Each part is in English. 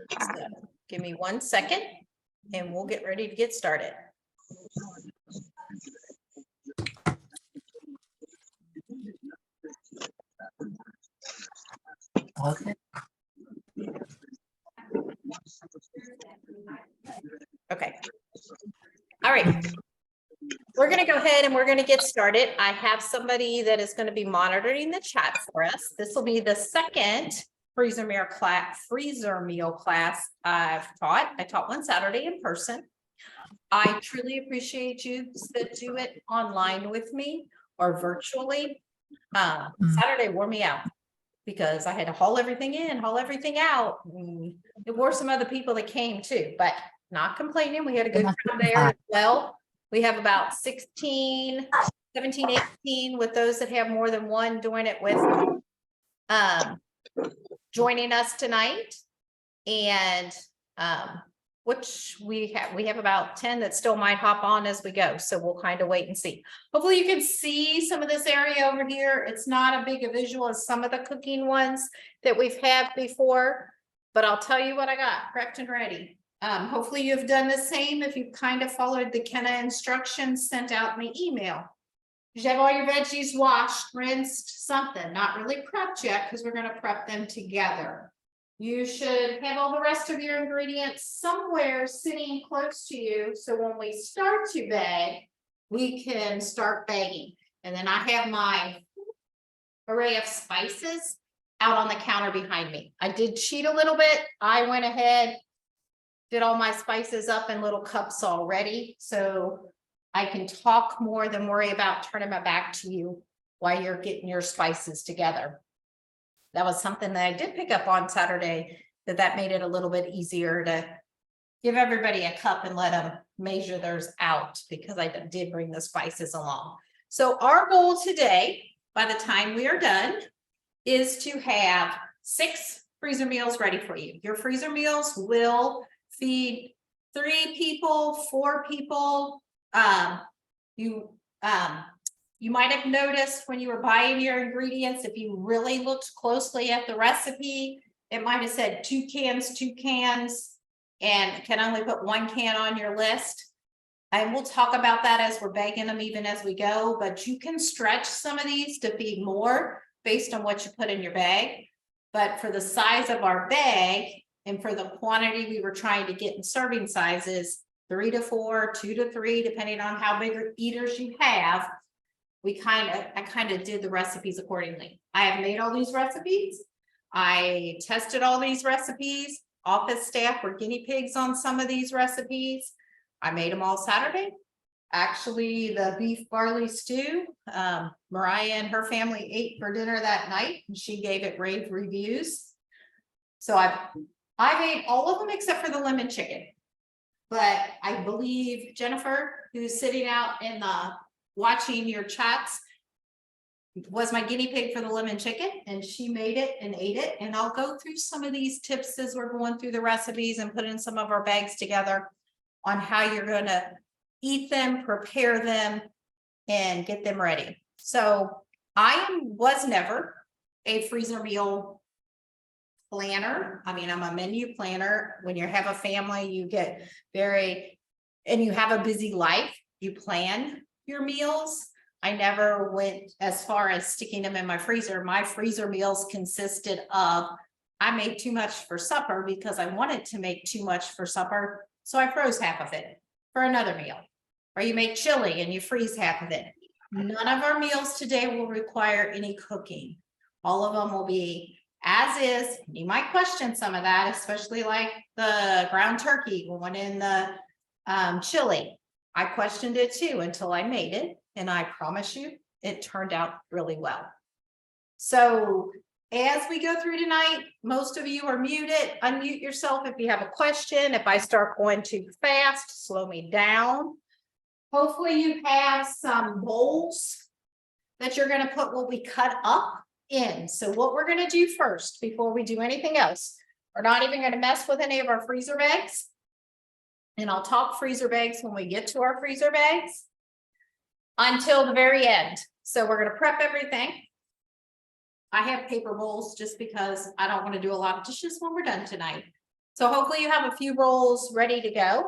So, give me 1 second and we'll get ready to get started. Okay. Okay. All right. We're going to go ahead and we're going to get started. I have somebody that is going to be monitoring the chat for us. This will be the second freezer meal class I've taught. I taught one Saturday in person. I truly appreciate you that do it online with me or virtually. Saturday wore me out because I had to haul everything in, haul everything out. It wore some other people that came too, but not complaining. We had a good crowd there as well. We have about 16, 17, 18 with those that have more than one doing it with joining us tonight. And which we have about 10 that still might hop on as we go. So we'll kind of wait and see. Hopefully you can see some of this area over here. It's not a big a visual as some of the cooking ones that we've had before, but I'll tell you what I got prepped and ready. Hopefully you've done the same if you've kind of followed the Kenna instructions sent out in the email. You should have all your veggies washed, rinsed, something, not really prepped yet because we're going to prep them together. You should have all the rest of your ingredients somewhere sitting close to you. So when we start to bag, we can start bagging. And then I have my array of spices out on the counter behind me. I did cheat a little bit. I went ahead, did all my spices up in little cups already. So I can talk more than worry about turning my back to you while you're getting your spices together. That was something that I did pick up on Saturday, that made it a little bit easier to give everybody a cup and let them measure theirs out because I did bring the spices along. So our goal today, by the time we are done, is to have 6 freezer meals ready for you. Your freezer meals will feed 3 people, 4 people. You might have noticed when you were buying your ingredients, if you really looked closely at the recipe, it might have said 2 cans, and can only put 1 can on your list. And we'll talk about that as we're bagging them even as we go, but you can stretch some of these to feed more based on what you put in your bag. But for the size of our bag and for the quantity we were trying to get in serving sizes, 3 to 4, 2 to 3, depending on how big eaters you have, I kind of did the recipes accordingly. I have made all these recipes. I tested all these recipes. Office staff were guinea pigs on some of these recipes. I made them all Saturday. Actually, the beef barley stew, Mariah and her family ate for dinner that night, and she gave it rave reviews. So I ate all of them except for the lemon chicken. But I believe Jennifer, who's sitting out in the watching your chats, was my guinea pig for the lemon chicken, and she made it and ate it. And I'll go through some of these tips as we're going through the recipes and put in some of our bags together on how you're going to eat them, prepare them, and get them ready. So I was never a freezer meal planner. I mean, I'm a menu planner. When you have a family, you get and you have a busy life, you plan your meals. I never went as far as sticking them in my freezer. My freezer meals consisted of, I made too much for supper because I wanted to make too much for supper. So I froze half of it for another meal. Or you make chili and you freeze half of it. None of our meals today will require any cooking. All of them will be as is. You might question some of that, especially like the ground turkey going in the chili. I questioned it too until I made it, and I promise you it turned out really well. So as we go through tonight, most of you are muted. Unmute yourself if you have a question. If I start going too fast, slow me down. Hopefully you have some bowls that you're going to put what we cut up in. So what we're going to do first, before we do anything else, we're not even going to mess with any of our freezer bags. And I'll talk freezer bags when we get to our freezer bags until the very end. So we're going to prep everything. I have paper bowls just because I don't want to do a lot of dishes when we're done tonight. So hopefully you have a few rolls ready to go.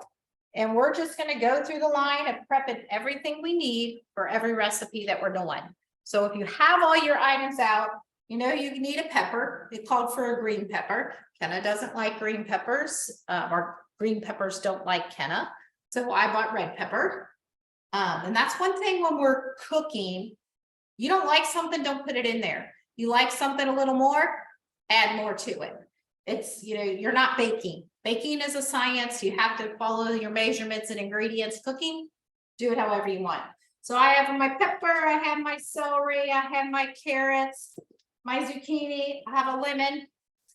And we're just gonna go through the line of prepping everything we need for every recipe that we're doing. So if you have all your items out, you know you need a pepper. It called for a green pepper. Kenna doesn't like green peppers, or green peppers don't like Kenna. So I bought red pepper. And that's one thing when we're cooking. You don't like something, don't put it in there. You like something a little more, add more to it. It's, you know, you're not baking. Baking is a science. You have to follow your measurements and ingredients. Cooking, do it however you want. So I have my pepper, I have my celery, I have my carrots, my zucchini, I have a lemon.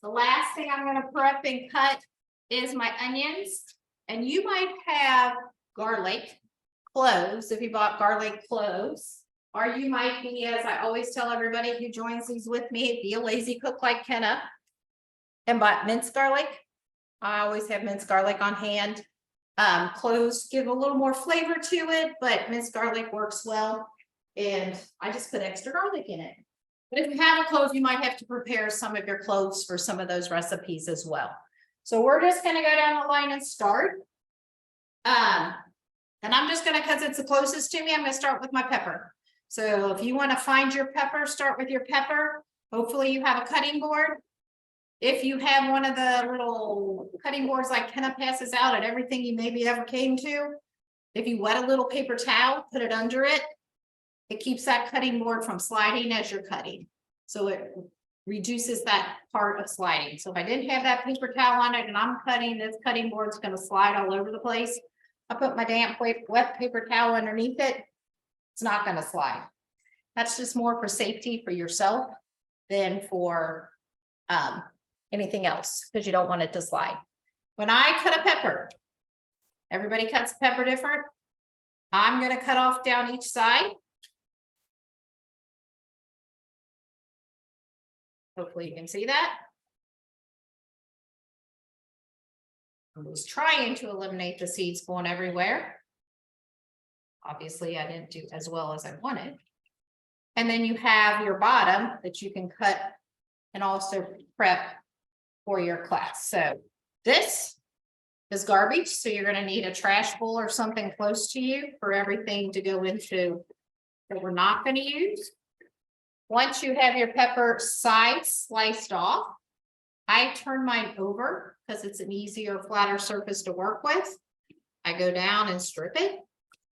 The last thing I'm gonna prep and cut is my onions. And you might have garlic cloves if you bought garlic cloves. Or you might be, as I always tell everybody who joins these with me, be a lazy cook like Kenna and bought minced garlic. I always have minced garlic on hand. Cloves give a little more flavor to it, but minced garlic works well. And I just put extra garlic in it. But if you have a clove, you might have to prepare some of your cloves for some of those recipes as well. So we're just gonna go down the line and start. And I'm just gonna, because it's the closest to me, I'm gonna start with my pepper. So if you want to find your pepper, start with your pepper. Hopefully you have a cutting board. If you have one of the little cutting boards like Kenna passes out at everything you maybe ever came to, if you wet a little paper towel, put it under it, it keeps that cutting board from sliding as you're cutting. So it reduces that part of sliding. So if I didn't have that paper towel on it and I'm cutting, this cutting board's going to slide all over the place. I put my damp wet paper towel underneath it. It's not going to slide. That's just more for safety for yourself than for anything else, because you don't want it to slide. When I cut a pepper, everybody cuts pepper different. I'm going to cut off down each side. Hopefully you can see that. I was trying to eliminate the seeds going everywhere. Obviously, I didn't do as well as I wanted. And then you have your bottom that you can cut and also prep for your class. So this is garbage. So you're going to need a trash bowl or something close to you for everything to go into that we're not going to use. Once you have your pepper sides sliced off, I turn mine over because it's an easier, flatter surface to work with. I go down and strip it.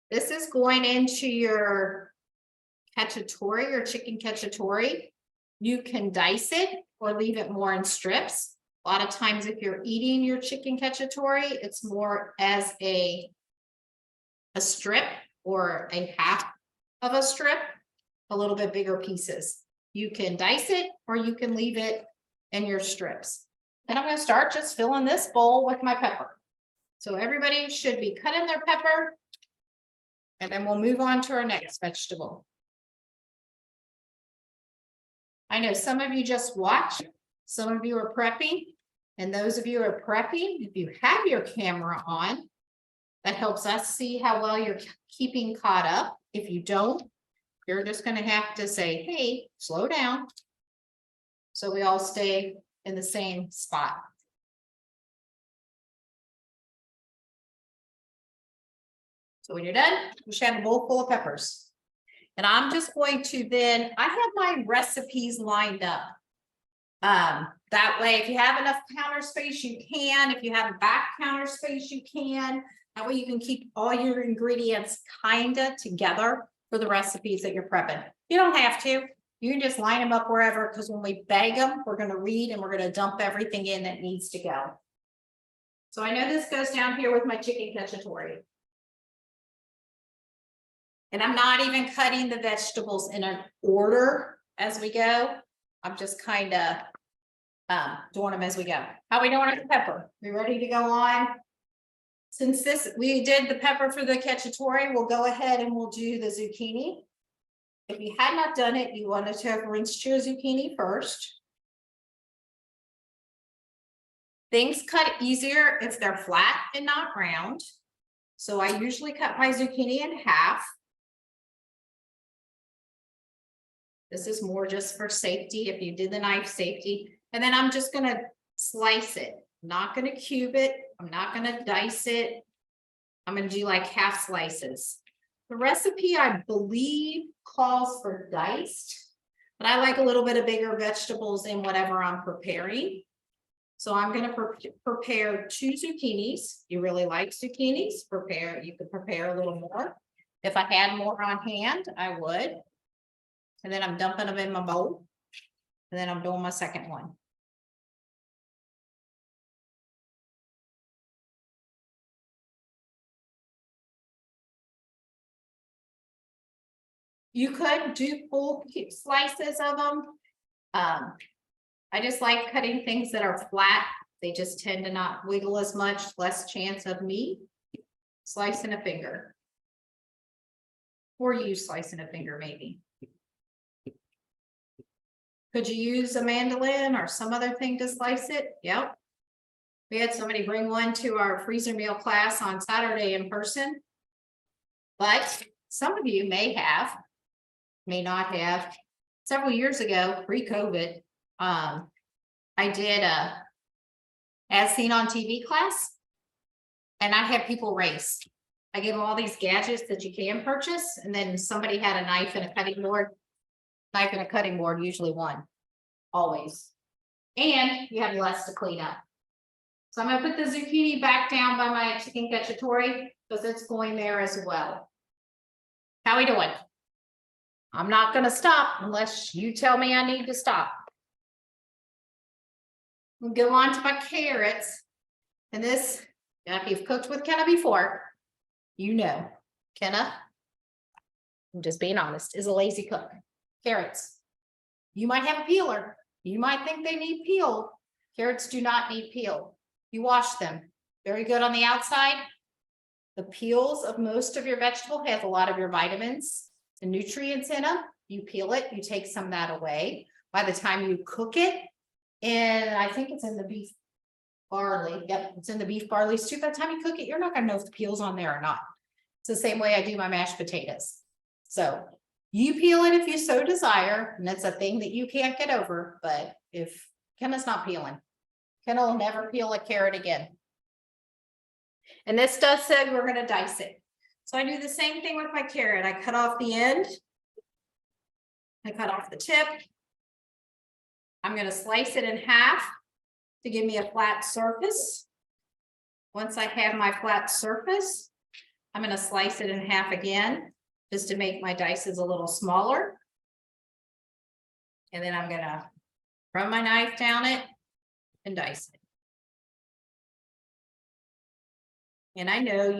This is going into your cacciatore or chicken cacciatore. You can dice it or leave it more in strips. A lot of times if you're eating your chicken cacciatore, it's more as a strip or a half of a strip, a little bit bigger pieces. You can dice it or you can leave it in your strips. And I'm going to start just filling this bowl with my pepper. So everybody should be cutting their pepper. And then we'll move on to our next vegetable. I know some of you just watch, some of you are prepping, and those of you who are prepping, if you have your camera on, that helps us see how well you're keeping caught up. If you don't, you're just going to have to say, hey, slow down. So we all stay in the same spot. So when you're done, you should have a bowl full of peppers. And I'm just going to then, I have my recipes lined up. That way, if you have enough counter space, you can. If you have a back counter space, you can. That way you can keep all your ingredients kinda together for the recipes that you're prepping. You don't have to. You can just line them up wherever, because when we bag them, we're going to read and we're going to dump everything in that needs to go. So I know this goes down here with my chicken cacciatore. And I'm not even cutting the vegetables in an order as we go. I'm just kind of doing them as we go. How are we doing with the pepper? We ready to go on? Since we did the pepper for the cacciatore, we'll go ahead and we'll do the zucchini. If you had not done it, you wanted to have rinsed your zucchini first. Things cut easier if they're flat and not round. So I usually cut my zucchini in half. This is more just for safety, if you did the knife safety. And then I'm just gonna slice it. I'm not gonna cube it. I'm not gonna dice it. I'm gonna do like half slices. The recipe, I believe, calls for diced, but I like a little bit of bigger vegetables in whatever I'm preparing. So I'm gonna prepare 2 zucchinis. You really like zucchinis? You could prepare a little more. If I had more on hand, I would. And then I'm dumping them in my bowl. And then I'm doing my second one. You could do full slices of them. I just like cutting things that are flat. They just tend to not wiggle as much, less chance of me slicing a finger. Or you slicing a finger, maybe. Could you use a mandolin or some other thing to slice it? Yep. We had somebody bring one to our freezer meal class on Saturday in person. But some of you may not have. Several years ago, pre-COVID, I did a As Seen on TV class, and I had people race. I gave them all these gadgets that you can purchase, and then somebody had a knife and a cutting board. Knife and a cutting board usually won, always. And you have less to clean up. So I'm gonna put the zucchini back down by my chicken cacciatore because it's going there as well. How we doing? I'm not gonna stop unless you tell me I need to stop. We'll go on to my carrots. And this, if you've cooked with Kenna before, you know, Kenna, I'm just being honest, is a lazy cook. Carrots. You might have a peeler. You might think they need peel. Carrots do not need peel. You wash them. Very good on the outside. The peels of most of your vegetable have a lot of your vitamins and nutrients in them. You peel it, you take some of that away. By the time you cook it, and I think it's in the beef barley. Yep, it's in the beef barley stew. By the time you cook it, you're not gonna know if the peel's on there or not. It's the same way I do my mashed potatoes. So you peel it if you so desire, and that's a thing that you can't get over. But if Kenna's not peeling, Kenna will never peel a carrot again. And this does say we're gonna dice it. So I do the same thing with my carrot. I cut off the end. I cut off the tip. I'm gonna slice it in half to give me a flat surface. Once I have my flat surface, I'm gonna slice it in half again, just to make my dices a little smaller. And then I'm gonna run my knife down it and dice it. And I know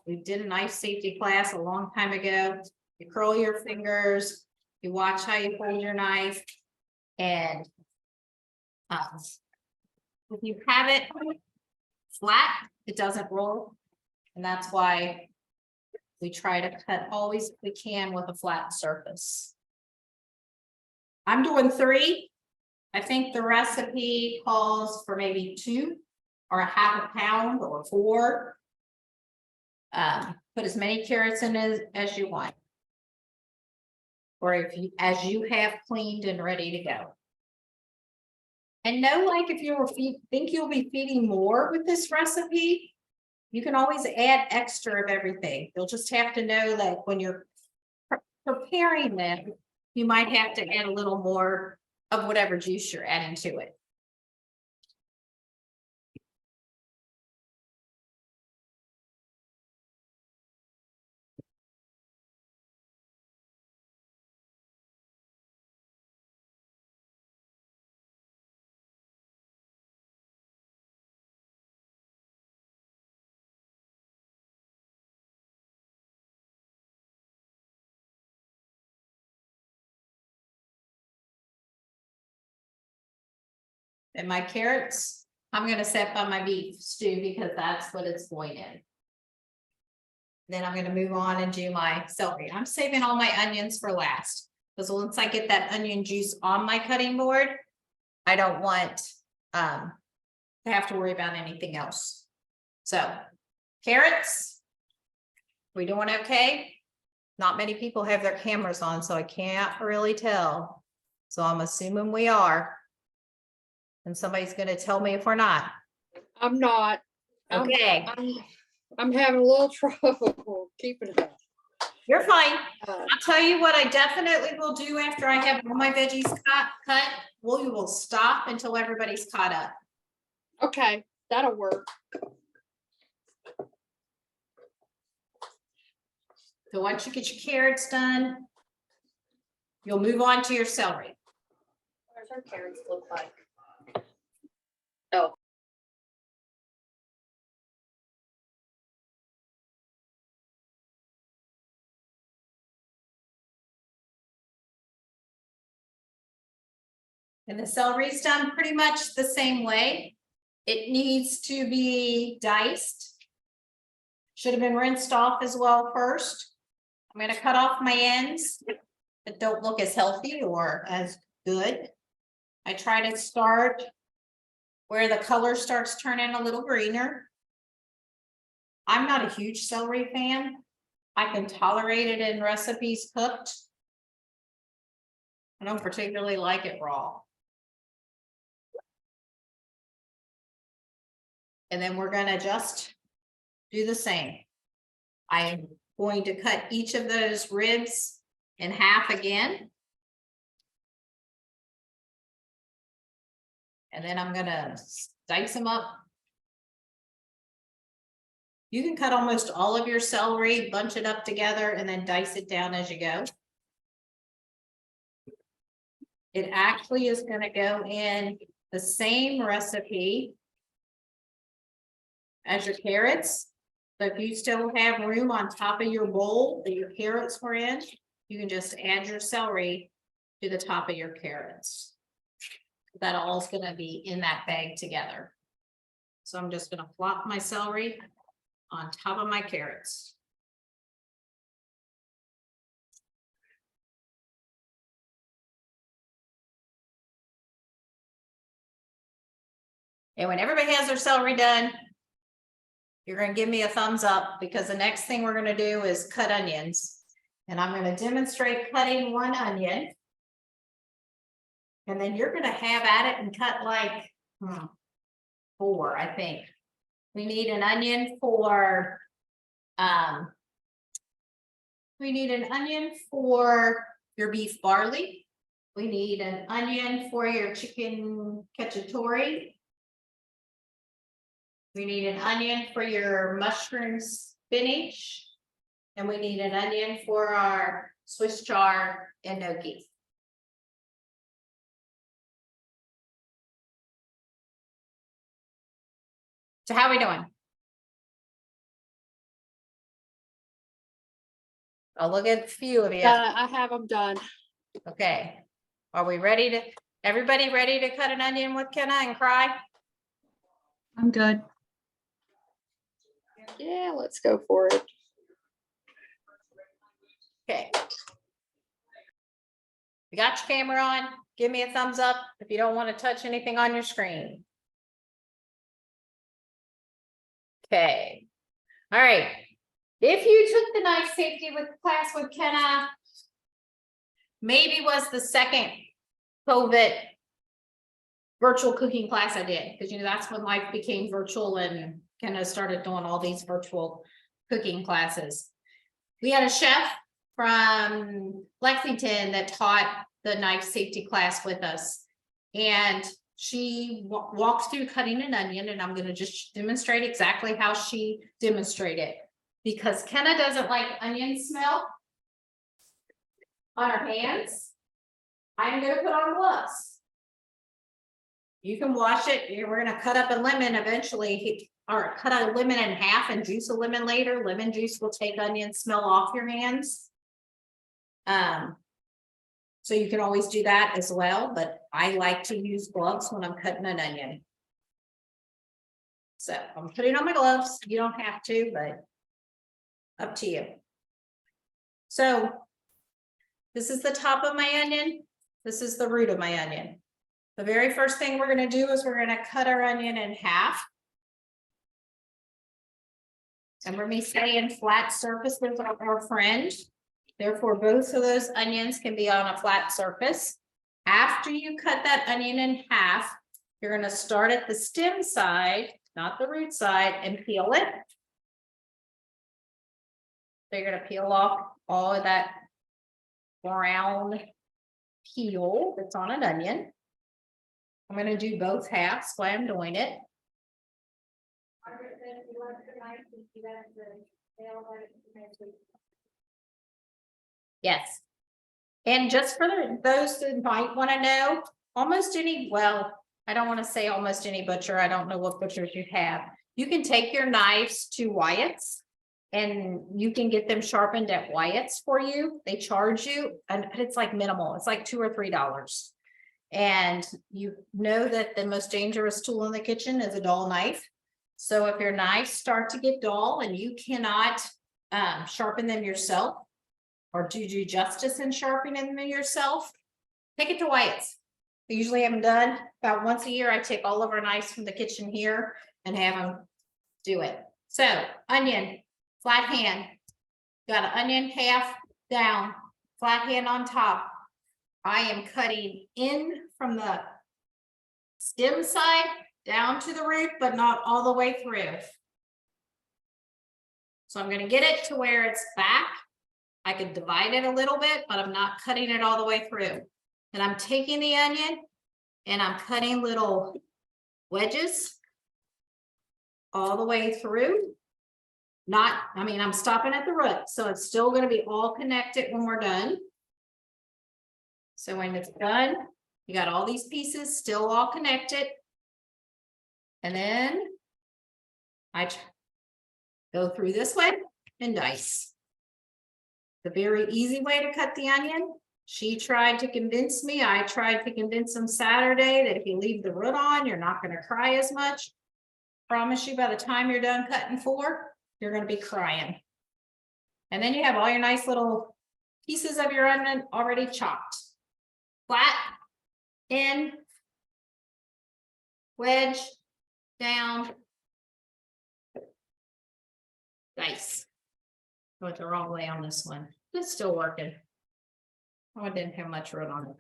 we did a knife safety class a long time ago. You curl your fingers, you watch how you hold your knife, and if you have it flat, it doesn't roll. And that's why we try to cut always if we can with a flat surface. I'm doing 3. I think the recipe calls for maybe 2 or a half a pound or 4. Put as many carrots in as you want. Or as you have cleaned and ready to go. And know, like, if you think you'll be feeding more with this recipe, you can always add extra of everything. You'll just have to know, like, when you're preparing them, you might have to add a little more of whatever juice you're adding to it. And my carrots, I'm gonna set by my beef stew because that's what it's going in. Then I'm gonna move on and do my celery. I'm saving all my onions for last, because once I get that onion juice on my cutting board, I don't want to have to worry about anything else. So carrots, we doing okay? not many people have their cameras on, so I can't really tell. So I'm assuming we are. And somebody's gonna tell me if we're not. I'm not. Okay, I'm having a little trouble keeping it up. you're fine. Uh, I'll tell you what I definitely will do after I have all my veggies cut. We will stop until everybody's caught up. Okay, that'll work. So once you get your carrots done, you'll move on to your celery. What does our carrots look like? Oh. And the celery's done pretty much the same way. It needs to be diced. Should have been rinsed off as well first. I'm gonna cut off my ends that don't look as healthy or as good. I try to start where the color starts turning a little greener. I'm not a huge celery fan. I can tolerate it in recipes cooked. I don't particularly like it raw. And then we're gonna just do the same. I'm going to cut each of those ribs in half again. And then I'm gonna dice them up. You can cut almost all of your celery, bunch it up together, and then dice it down as you go. It actually is gonna go in the same recipe as your carrots. So if you still have room on top of your bowl that your carrots were in, you can just add your celery to the top of your carrots. That all is gonna be in that bag together. So I'm just gonna flop my celery on top of my carrots. And when everybody has their celery done, you're gonna give me a thumbs up because the next thing we're gonna do is cut onions. And I'm gonna demonstrate cutting one onion. And then you're gonna have at it and cut like 4, I think. We need an onion for your beef barley. We need an onion for your chicken cacciatore. We need an onion for your mushroom spinach. And we need an onion for our Swiss chard and gnocchi. So how are we doing? I'll look at a few of you. I have them done. Okay. Are we ready to, everybody ready to cut an onion with Kenna and cry? I'm good. Yeah, let's go for it. Okay. You got your camera on? Give me a thumbs up if you don't want to touch anything on your screen. Okay. All right. If you took the knife safety class with Kenna, maybe was the second COVID virtual cooking class I did, because that's when life became virtual and Kenna started doing all these virtual cooking classes. We had a chef from Lexington that taught the knife safety class with us. And she walked through cutting an onion, and I'm going to just demonstrate exactly how she demonstrated. Because Kenna doesn't like onion smell on her hands, I'm going to put on gloves. You can wash it. We're going to cut up a lemon eventually, or cut a lemon in half and juice a lemon later. Lemon juice will take onion smell off your hands. So you can always do that as well, but I like to use gloves when I'm cutting an onion. So I'm putting on my gloves. You don't have to, but up to you. So this is the top of my onion. This is the root of my onion. The very first thing we're going to do is we're going to cut our onion in half. And we're me saying flat surfaces are our friend. Therefore, both of those onions can be on a flat surface. After you cut that onion in half, you're gonna start at the stem side, not the root side, and peel it. So you're gonna peel off all of that brown peel that's on an onion. I'm gonna do both halves while I'm doing it. Yes. And just for those that might want to know, almost any, well, I don't want to say almost any butcher. I don't know what butchers you have. You can take your knives to Wyatt's and you can get them sharpened at Wyatt's for you. They charge you, and it's like minimal. It's like $2 or $3. And you know that the most dangerous tool in the kitchen is a dull knife. So if your knives start to get dull and you cannot sharpen them yourself, or do justice in sharpening them yourself, take it to Wyatt's. I usually have them done about once a year. I take all of our knives from the kitchen here and have them do it. So onion, flat hand, got an onion half down, flat hand on top. I am cutting in from the stem side down to the root, but not all the way through. So I'm going to get it to where it's back. I could divide it a little bit, but I'm not cutting it all the way through. And I'm taking the onion and I'm cutting little wedges all the way through. I'm stopping at the root, so it's still going to be all connected when we're done. So when it's done, you got all these pieces still all connected. And then I go through this way and dice. The very easy way to cut the onion. She tried to convince me. I tried to convince him Saturday that if you leave the root on, you're not going to cry as much. Promise you, by the time you're done cutting 4, you're going to be crying. And then you have all your nice little pieces of your onion already chopped. Flat, in, wedge, down, dice. Went the wrong way on this one. It's still working. Oh, it didn't have much root on it.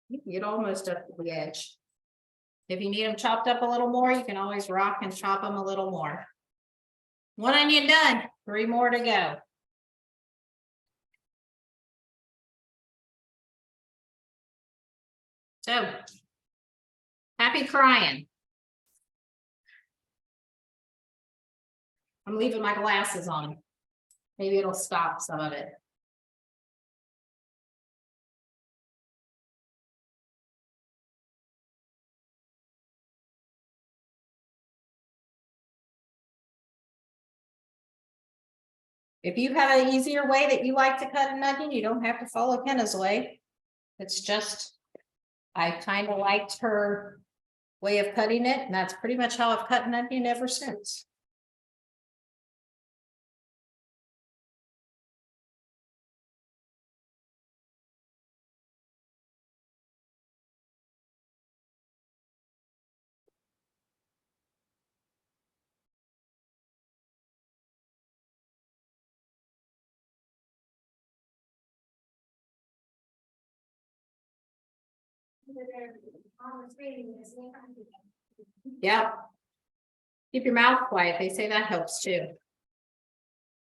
You can get almost up to the edge. If you need them chopped up a little more, you can always rock and chop them a little more. 1 onion done, 3 more to go. So, happy crying. I'm leaving my glasses on. Maybe it'll stop some of it. If you have an easier way that you like to cut an onion, you don't have to follow Kenna's way. It's just, I kind of liked her way of cutting it, and that's pretty much how I've cut an onion ever since. Yeah. Keep your mouth quiet. They say that helps too.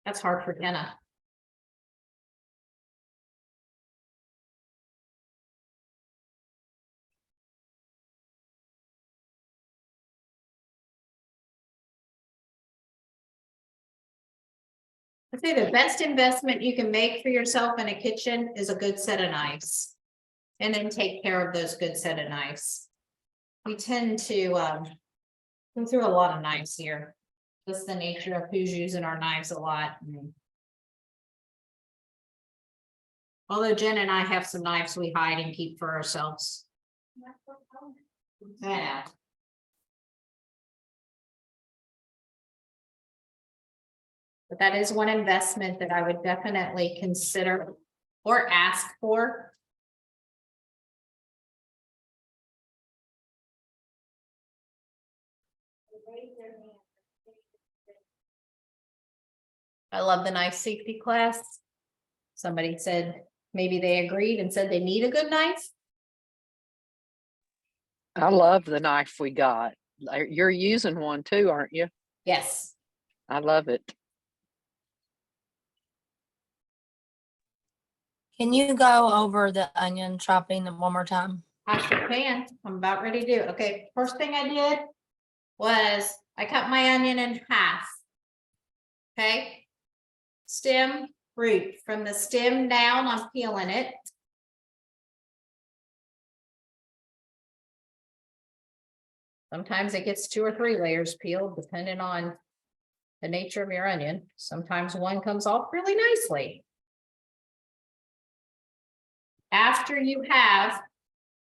That's hard for Kenna. I'd say the best investment you can make for yourself in a kitchen is a good set of knives. And then take care of those good set of knives. We tend to go through a lot of knives here. Just the nature of who's using our knives a lot. Although Jen and I have some knives we hide and keep for ourselves. Yeah. But that is one investment that I would definitely consider or ask for. I love the knife safety class. Somebody said maybe they agreed and said they need a good knife. I love the knife we got. You're using one too, aren't you? Yes, I love it. Can you go over the onion chopping one more time? I sure can. I'm about ready to do it. Okay, first thing I did was I cut my onion in half. Okay. Stem, root. From the stem down, I'm peeling it. Sometimes it gets 2 or 3 layers peeled, depending on the nature of your onion. Sometimes one comes off really nicely. After you have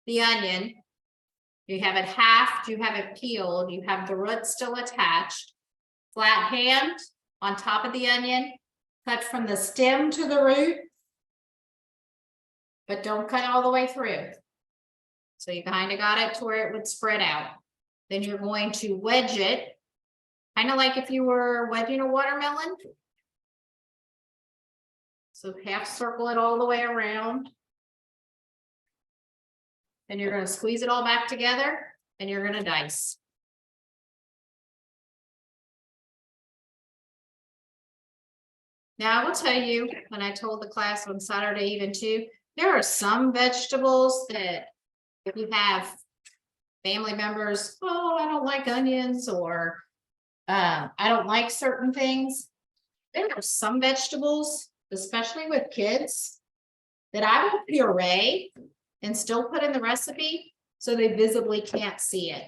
the onion, you have it halved, you have it peeled, you have the root still attached. Flat hand on top of the onion, cut from the stem to the root. But don't cut all the way through. So you kind of got it to where it would spread out. Then you're going to wedge it. Kind of like if you were wedging a watermelon. So half circle it all the way around. Then you're going to squeeze it all back together and you're going to dice. Now I will tell you, when I told the class on Saturday even too, there are some vegetables that if you have family members, oh, I don't like onions, or I don't like certain things. There are some vegetables, especially with kids, that I will puree and still put in the recipe so they visibly can't see it.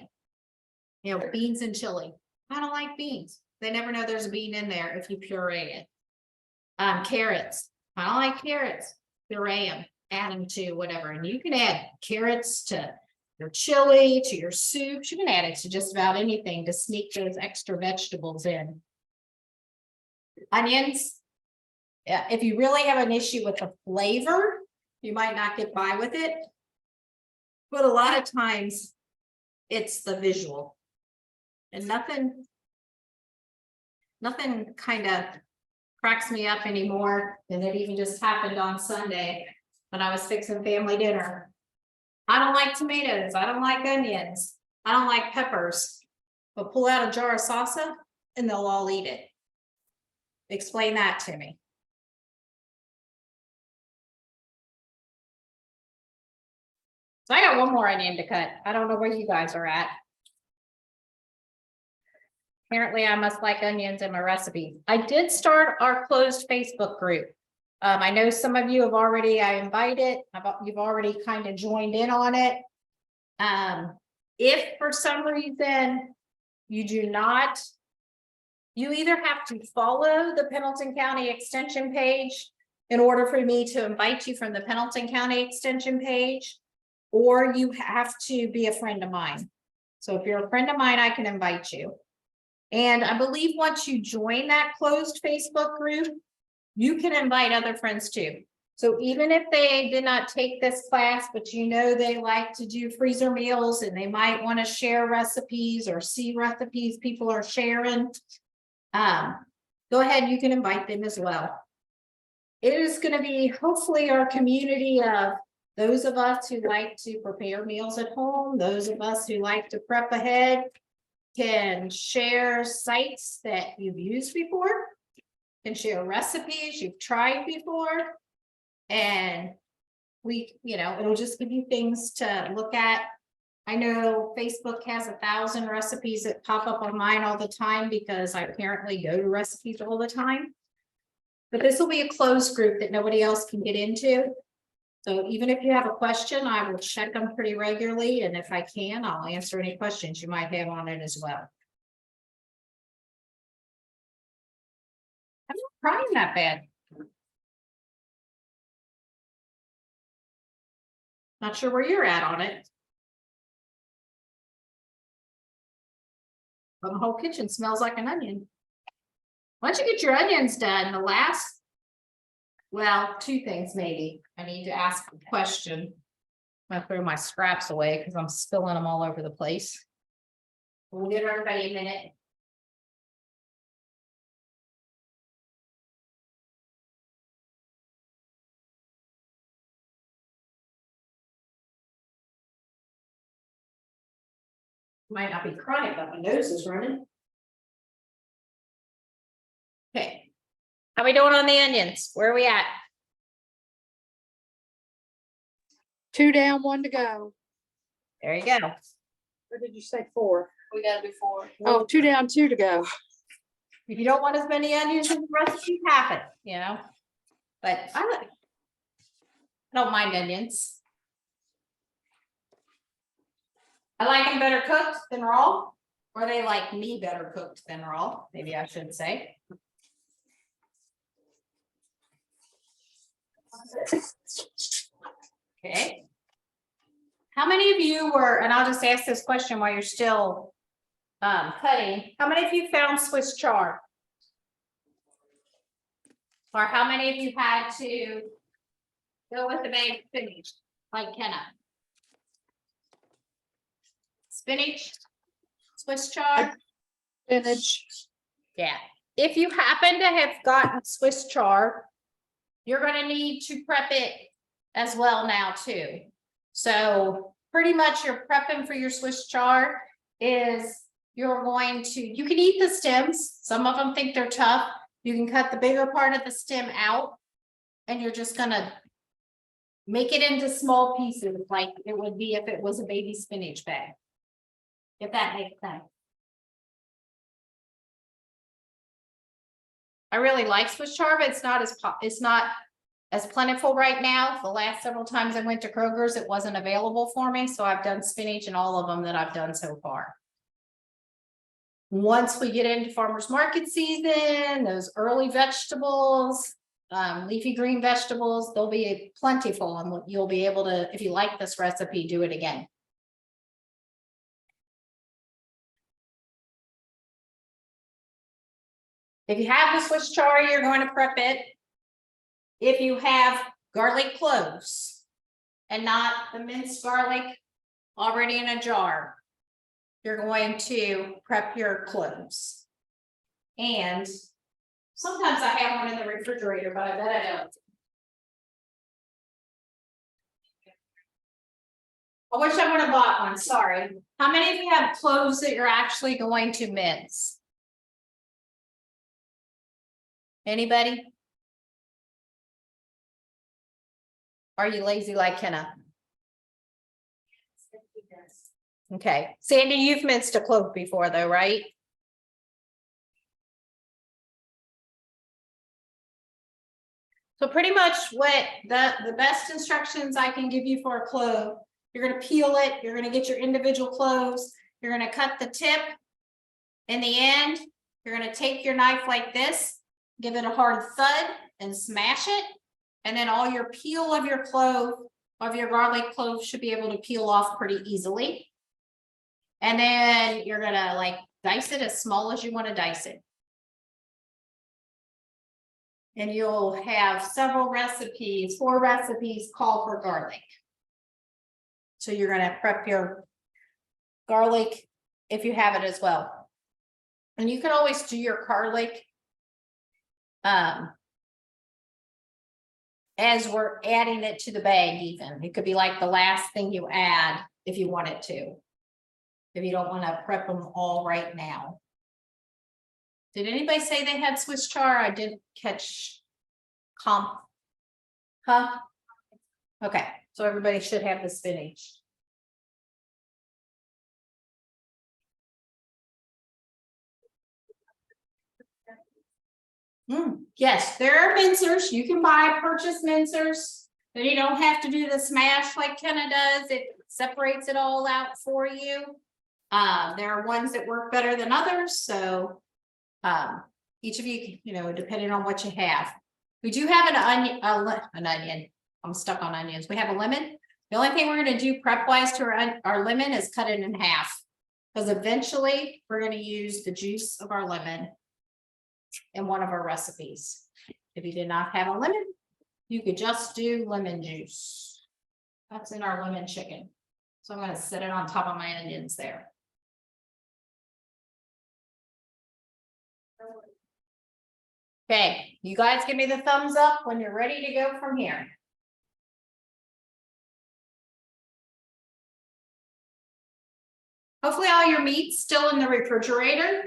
You know, beans and chili. I don't like beans. They never know there's a bean in there if you puree it. Carrots. I don't like carrots. Puree them, add them to whatever. And you can add carrots to your chili, to your soups. You can add it to just about anything to sneak those extra vegetables in. Onions. Yeah, if you really have an issue with the flavor, you might not get by with it. But a lot of times it's the visual. And nothing kind of cracks me up anymore. And it even just happened on Sunday when I was fixing family dinner. I don't like tomatoes. I don't like onions. I don't like peppers. But pull out a jar of salsa and they'll all eat it. Explain that to me. So I got one more onion to cut. I don't know where you guys are at. Apparently I must like onions in my recipe. I did start our closed Facebook group. I know some of you have already, I invited, you've already kind of joined in on it. If for some reason you do not, you either have to follow the Pendleton County Extension page in order for me to invite you from the Pendleton County Extension page, or you have to be a friend of mine. So if you're a friend of mine, I can invite you. And I believe once you join that closed Facebook group, you can invite other friends too. So even if they did not take this class, but you know they like to do freezer meals and they might want to share recipes or see recipes people are sharing, go ahead, you can invite them as well. It is going to be hopefully our community of those of us who like to prepare meals at home, those of us who like to prep ahead, can share sites that you've used before, can share recipes you've tried before, and we, it'll just give you things to look at. I know Facebook has 1,000 recipes that pop up on mine all the time because I apparently go to recipes all the time. But this will be a closed group that nobody else can get into. So even if you have a question, I will check them pretty regularly. And if I can, I'll answer any questions you might have on it as well. I'm not crying that bad. Not sure where you're at on it. But the whole kitchen smells like an onion. Once you get your onions done, the last, well, 2 things maybe. I need to ask a question. I'm gonna throw my scraps away because I'm spilling them all over the place. We'll give everybody a minute. Might not be chronic, but my nose is running. Okay. How we doing on the onions? Where are we at? 2 down, 1 to go. There you go. Or did you say 4? We gotta do 4. Oh, 2 down, 2 to go. If you don't want as many onions in the recipe, half it, you know? But I don't mind onions. I like them better cooked than raw, or they like me better cooked than raw, maybe I should say. Okay. How many of you were, and I'll just ask this question while you're still cutting, how many of you found Swiss chard? Or how many of you had to go with the bag spinach, like Kenna? Spinach, Swiss chard? Spinach. Yeah, if you happen to have gotten Swiss chard, you're gonna need to prep it as well now too. So pretty much you're prepping for your Swiss chard is you're going to, you can eat the stems. Some of them think they're tough. You can cut the bigger part of the stem out and you're just gonna make it into small pieces like it would be if it was a baby spinach bag. If that makes sense. I really like Swiss chard, but it's not as plentiful right now. The last several times I went to Kroger's, it wasn't available for me, so I've done spinach in all of them that I've done so far. Once we get into farmers market season, those early vegetables, leafy green vegetables, they'll be plentiful and you'll be able to, if you like this recipe, do it again. If you have the Swiss chard, you're going to prep it. If you have garlic cloves and not the minced garlic already in a jar, you're going to prep your cloves. And sometimes I have one in the refrigerator, but I bet I don't. I wish I would have bought one, sorry. How many of you have cloves that you're actually going to mince? Anybody? Are you lazy like Kenna? Okay, Sandy, you've minced a clove before though, right? So pretty much what the best instructions I can give you for a clove, you're gonna peel it, you're gonna get your individual cloves, you're gonna cut the tip. In the end, you're gonna take your knife like this, give it a hard thud and smash it. And then all your peel of your clove, of your garlic clove should be able to peel off pretty easily. And then you're gonna like dice it as small as you want to dice it. And you'll have several recipes, 4 recipes call for garlic. So you're gonna prep your garlic if you have it as well. And you can always do your garlic as we're adding it to the bag even. It could be like the last thing you add if you want it to. If you don't want to prep them all right now. Did anybody say they had Swiss chard? I didn't catch comp. Huh? Okay, so everybody should have the spinach. Yes, there are mincers. You can buy purchase mincers. Then you don't have to do the smash like Kenna does. It separates it all out for you. There are ones that work better than others. So each of you, you know, depending on what you have. We do have an onion. I'm stuck on onions. We have a lemon. The only thing we're going to do prep wise to our lemon is cut it in half. Because eventually we're going to use the juice of our lemon in one of our recipes. If you did not have a lemon, you could just do lemon juice. That's in our lemon chicken. So I'm going to set it on top of my onions there. Okay, you guys give me the thumbs up when you're ready to go from here. Hopefully all your meat's still in the refrigerator.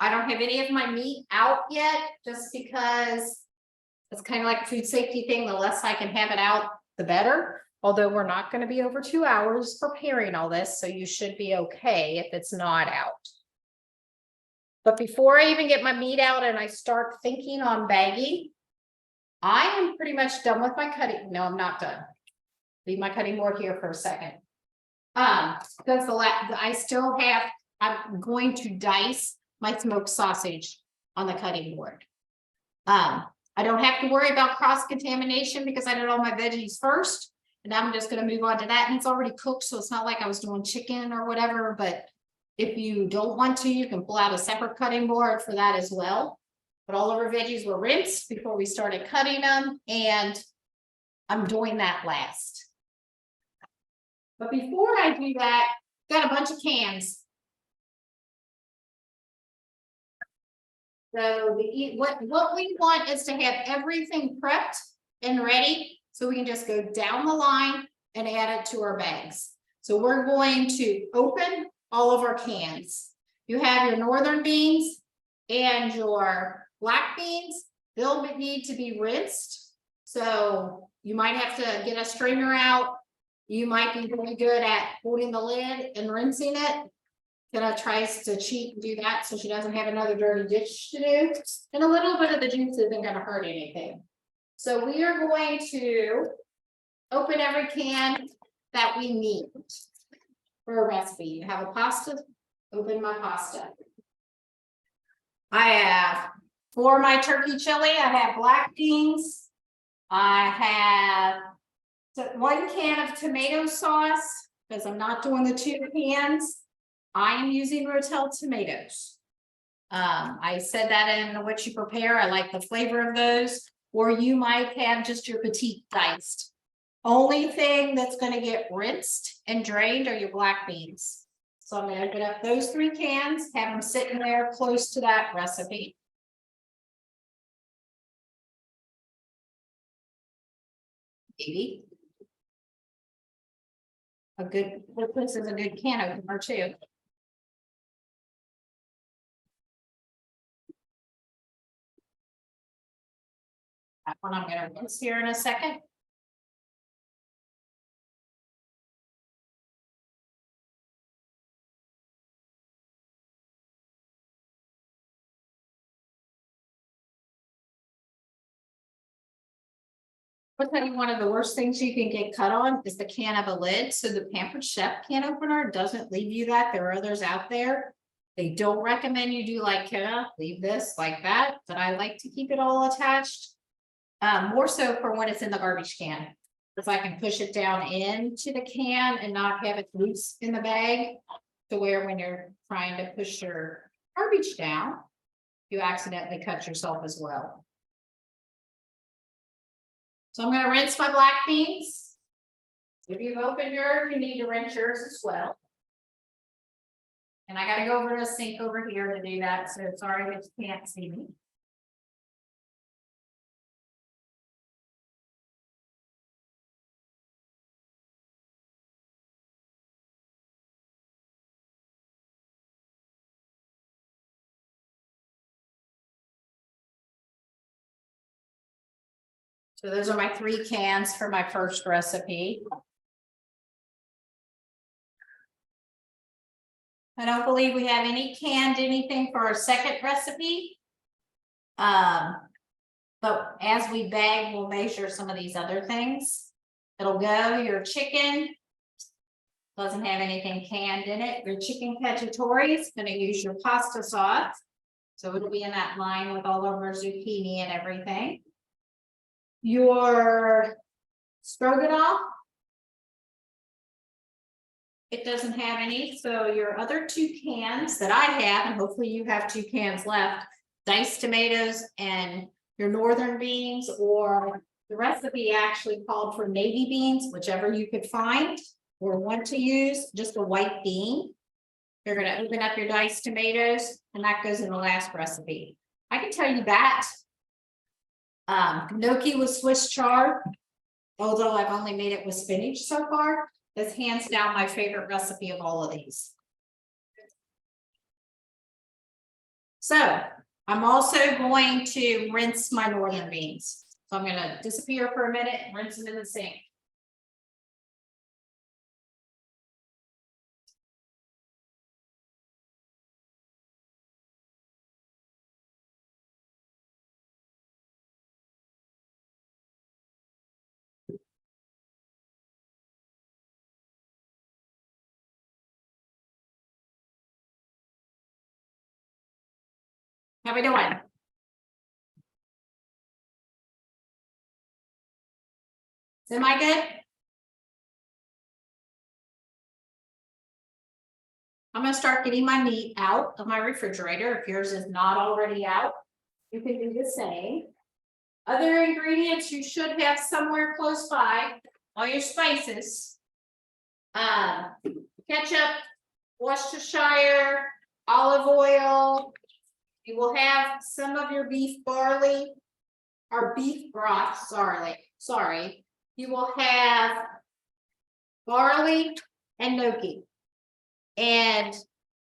I don't have any of my meat out yet, just because it's kind of like a food safety thing. The less I can have it out, the better. Although we're not going to be over 2 hours preparing all this, so you should be okay if it's not out. But before I even get my meat out and I start thinking on bagging, I am pretty much done with my cutting. No, I'm not done. Leave my cutting board here for a second. Because I still have, I'm going to dice my smoked sausage on the cutting board. I don't have to worry about cross contamination because I did all my veggies first. And now I'm just gonna move on to that, and it's already cooked, so it's not like I was doing chicken or whatever, but if you don't want to, you can pull out a separate cutting board for that as well. But all of our veggies were rinsed before we started cutting them, and I'm doing that last. But before I do that, got a bunch of cans. So what we want is to have everything prepped and ready, so we can just go down the line and add it to our bags. So we're going to open all of our cans. You have your northern beans and your black beans. They'll need to be rinsed. So you might have to get a strainer out. You might be really good at holding the lid and rinsing it. Kenna tries to cheat and do that so she doesn't have another dirty dish to do. And a little bit of the juice isn't going to hurt anything. So we are going to open every can that we need for a recipe. You have a pasta, open my pasta. I have, for my turkey chili, I have black beans. I have 1 can of tomato sauce, because I'm not doing the 2 cans. I am using Rotel tomatoes. I said that in what you prepare. I like the flavor of those. Or you might have just your petite diced. Only thing that's going to get rinsed and drained are your black beans. So I'm going to open up those 3 cans, have them sitting there close to that recipe. Maybe. This is a good can opener too. That one I'm going to rinse here in a second. I'll tell you, one of the worst things you can get cut on is the can of a lid. So the Pampered Chef can opener doesn't leave you that. There are others out there. They don't recommend you do like Kenna, leave this like that, but I like to keep it all attached. More so for when it's in the garbage can. If I can push it down into the can and not have it loose in the bag, to where when you're trying to push your garbage down, you accidentally cut yourself as well. So I'm going to rinse my black beans. If you've opened yours, you need to rinse yours as well. And I got to go over to the sink over here to do that. So sorry that you can't see me. So those are my 3 cans for my first recipe. I don't believe we have any canned anything for our second recipe. But as we bag, we'll measure some of these other things. It'll go your chicken. Doesn't have anything canned in it. Your chicken cacciatore is going to use your pasta sauce. So it'll be in that line with all of our zucchini and everything. Your stroganoff, it doesn't have any. So your other 2 cans that I have, and hopefully you have 2 cans left, diced tomatoes and your northern beans, or the recipe actually called for navy beans, whichever you could find or want to use, just a white bean. You're going to open up your diced tomatoes, and that goes in the last recipe. I can tell you that. Gnocchi with Swiss chard, although I've only made it with spinach so far, is hands down my favorite recipe of all of these. So I'm also going to rinse my northern beans. So I'm gonna disappear for a minute and rinse them in the sink. How we doing? Am I good? I'm gonna start getting my meat out of my refrigerator. If yours is not already out, you can do the same. Other ingredients you should have somewhere close by, all your spices. Ketchup, Worcestershire, olive oil. You will have some of your beef barley or beef broth, sorry. You will have barley and gnocchi. And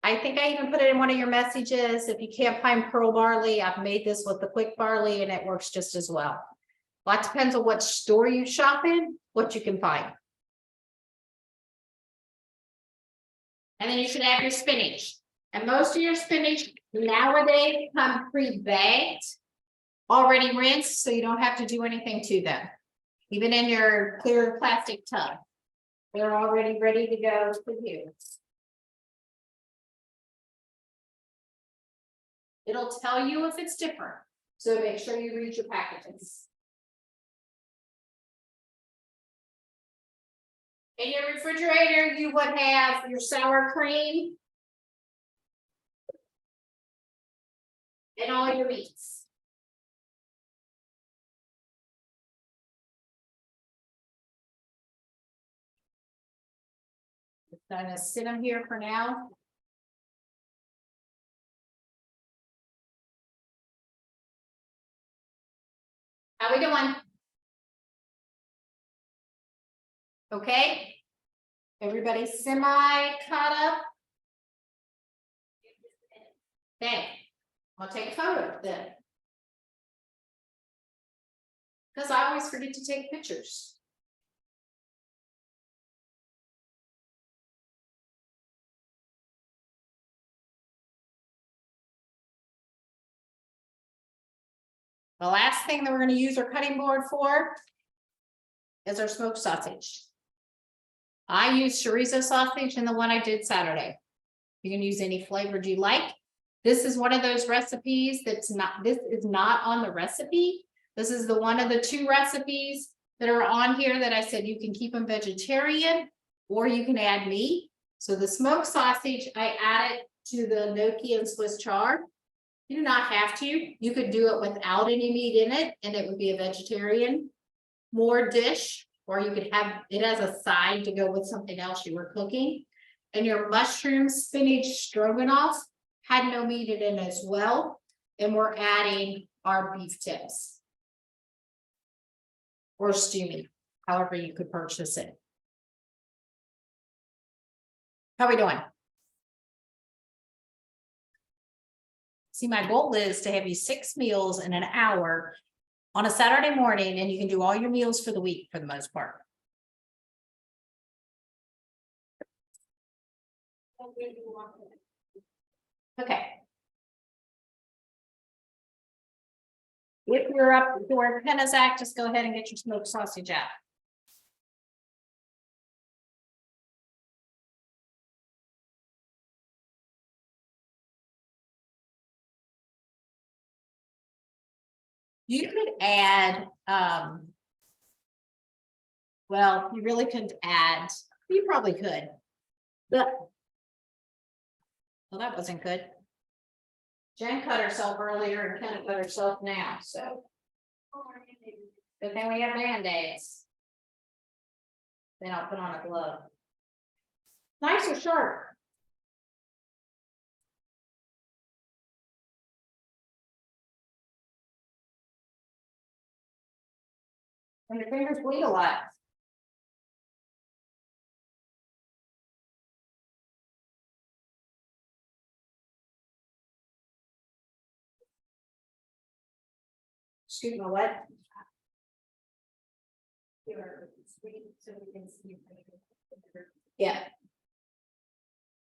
I think I even put it in one of your messages. If you can't find pearl barley, I've made this with the quick barley and it works just as well. A lot depends on what store you shop in, what you can find. And then you should have your spinach. And most of your spinach nowadays come pre-bagged, already rinsed, so you don't have to do anything to them. Even in your clear plastic tub, they're already ready to go for you. It'll tell you if it's different, so make sure you read your packages. In your refrigerator, you would have your sour cream and all your meats. I'm gonna sit them here for now. How we doing? Okay. Everybody semi caught up? Okay, I'll take a photo then. Because I always forget to take pictures. The last thing that we're going to use our cutting board for is our smoked sausage. I use chorizo sausage in the one I did Saturday. You can use any flavored you like. This is one of those recipes this is not on the recipe. This is the one of the 2 recipes that are on here that I said you can keep them vegetarian or you can add meat. So the smoked sausage, I added to the gnocchi and Swiss chard. You do not have to. You could do it without any meat in it and it would be a vegetarian more dish, or you could have it as a side to go with something else you were cooking. And your mushroom spinach stroganoff had no meat in it as well. And we're adding our beef tips or stew meat, however you could purchase it. How we doing? See, my goal is to have you 6 meals in an hour on a Saturday morning, and you can do all your meals for the week for the most part. Okay. If you're up for Penizak, just go ahead and get your smoked sausage out. You could add, well, you really couldn't add, you probably could. But, well, that wasn't good. Jen cut herself earlier and Kenna cut herself now, so. Good thing we have Band-Aids. Then I'll put on a glove. Nice or sharp? And your fingers bleed a lot. Scoot my what? Yeah.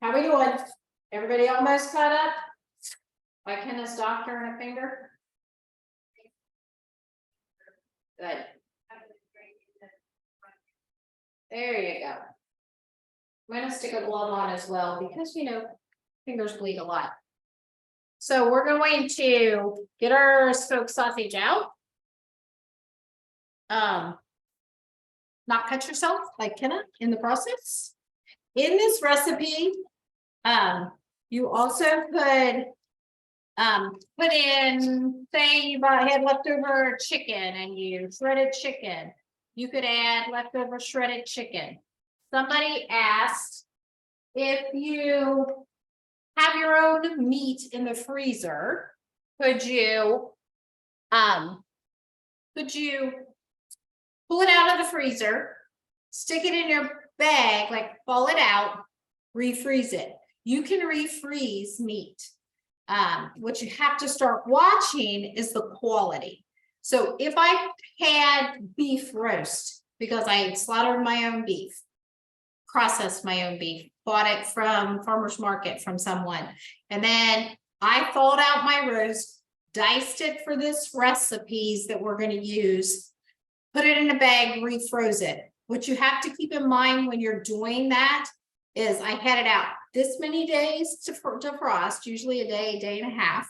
How we doing? Everybody almost caught up? Like Kenneth's doctor and a finger? Good. There you go. I'm gonna stick a glove on as well because fingers bleed a lot. So we're going to get our smoked sausage out. Not cut yourself like Kenna in the process. In this recipe, you also could put in, say you had leftover chicken and you shredded chicken. You could add leftover shredded chicken. Somebody asked if you have your own meat in the freezer, could you pull it out of the freezer, stick it in your bag, like pull it out, refreeze it. You can refreeze meat. What you have to start watching is the quality. So if I had beef roast, because I slaughtered my own beef, processed my own beef, bought it from farmer's market from someone, and then I thawed out my roast, diced it for this recipes that we're going to use, put it in a bag, refroze it. What you have to keep in mind when you're doing that is I had it out this many days to frost, usually a day and a half.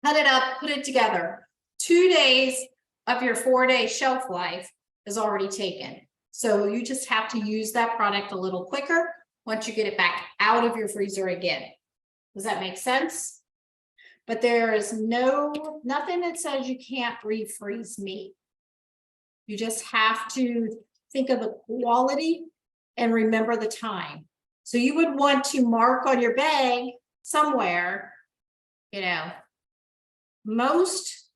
Cut it up, put it together. 2 days of your 4-day shelf life is already taken. So you just have to use that product a little quicker once you get it back out of your freezer again. Does that make sense? But there is nothing that says you can't refreeze meat. You just have to think of the quality and remember the time. So you would want to mark on your bag somewhere, most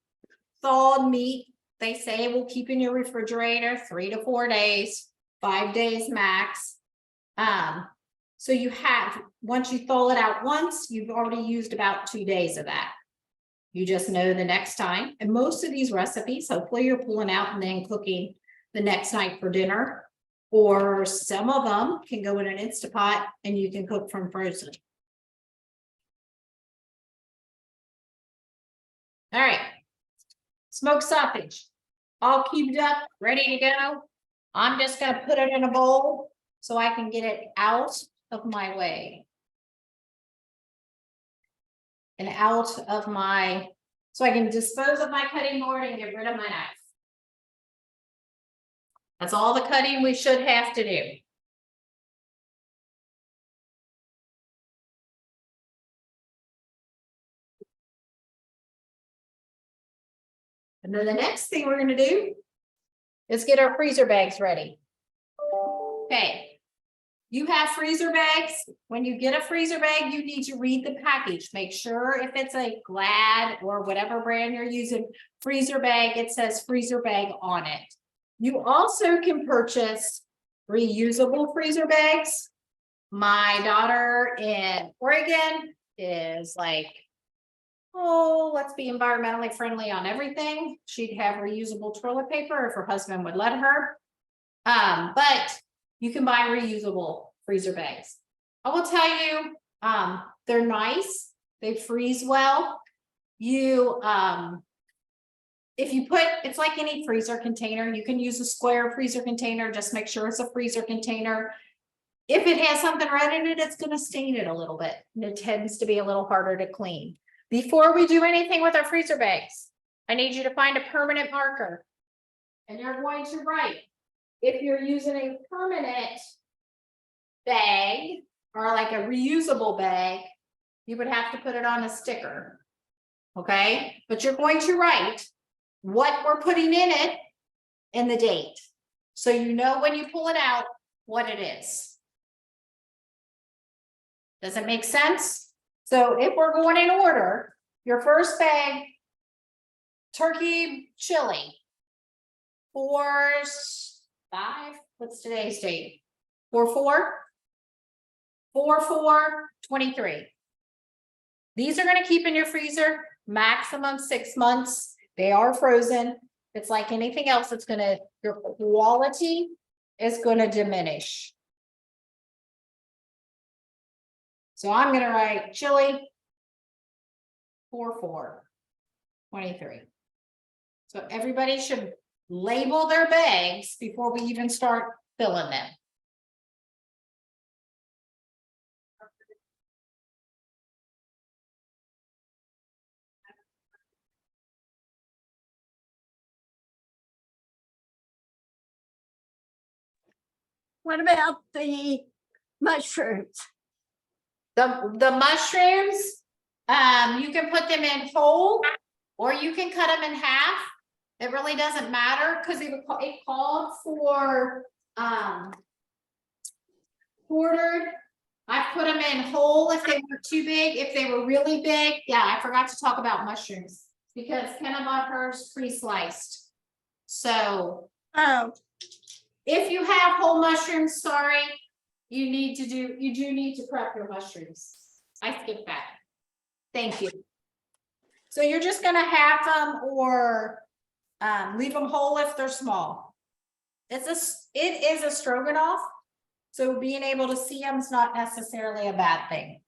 thawed meat, they say will keep in your refrigerator 3 to 4 days, 5 days max. So once you thaw it out once, you've already used about 2 days of that. You just know the next time. And most of these recipes, hopefully you're pulling out and then cooking the next night for dinner, or some of them can go in an Instapot and you can cook from frozen. All right. Smoked sausage, all cubed up, ready to go. I'm just going to put it in a bowl so I can get it out of my way. And out of so I can dispose of my cutting board and get rid of my knife. That's all the cutting we should have to do. And then the next thing we're going to do is get our freezer bags ready. Okay. You have freezer bags. When you get a freezer bag, you need to read the package. Make sure if it's a Glad or whatever brand you're using, freezer bag, it says freezer bag on it. You also can purchase reusable freezer bags. My daughter in Oregon is like, oh, let's be environmentally friendly on everything. She'd have reusable toilet paper if her husband would let her. But you can buy reusable freezer bags. I will tell you, they're nice. They freeze well. If you it's like any freezer container, you can use a square freezer container. Just make sure it's a freezer container. If it has something red in it, it's going to stain it a little bit. And it tends to be a little harder to clean. Before we do anything with our freezer bags, I need you to find a permanent marker. And you're going to write. If you're using a permanent bag or like a reusable bag, you would have to put it on a sticker. Okay, but you're going to write what we're putting in it and the date. So you know when you pull it out, what it is. Does it make sense? So if we're going in order, your first bag, turkey chili, 4-5, what's today's date? 4/4/23. These are going to keep in your freezer maximum 6 months. They are frozen. It's like anything else, it's gonna, your quality is gonna diminish. So I'm gonna write chili 4/4/23. So everybody should label their bags before we even start filling them. What about the mushrooms? The mushrooms, you can put them in whole, or you can cut them in half. It really doesn't matter, because it called for, quartered. I put them in whole if they were too big. If they were really big, yeah, I forgot to talk about mushrooms, because Kenna bought hers pre-sliced. So Oh, if you have whole mushrooms, sorry, you do need to prep your mushrooms. I skipped that. Thank you. So you're just gonna have them, or leave them whole if they're small. It is a stroganoff, so being able to see them is not necessarily a bad thing.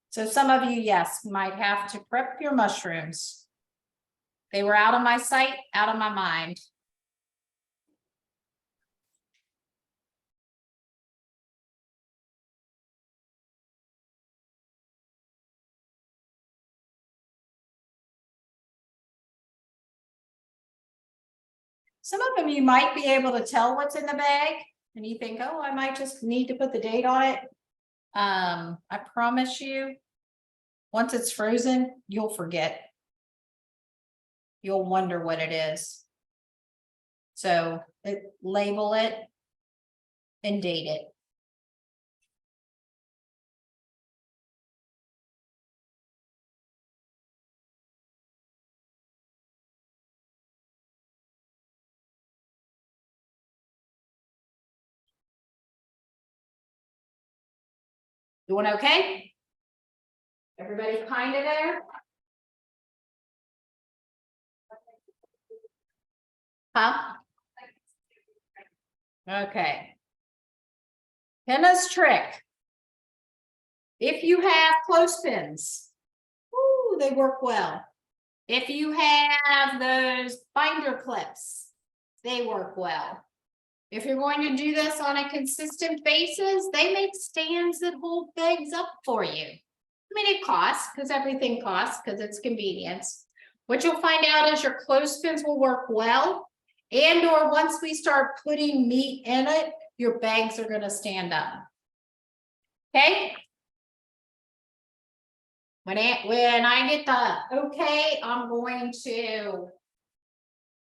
So some of you, yes, might have to prep your mushrooms. They were out of my sight, out of my mind. Some of them you might be able to tell what's in the bag, and you think, oh, I might just need to put the date on it. I promise you, once it's frozen, you'll forget. You'll wonder what it is. So label it and date it. Doing okay? Everybody kind of there? Huh? Okay. Kenna's trick. If you have clothespins, ooh, they work well. If you have those binder clips, they work well. If you're going to do this on a consistent basis, they make stands that hold bags up for you. I mean, it costs, because everything costs, because it's convenience. What you'll find out is your clothespins will work well, and or once we start putting meat in it, your bags are going to stand up. Okay? When I get the okay, I'm going to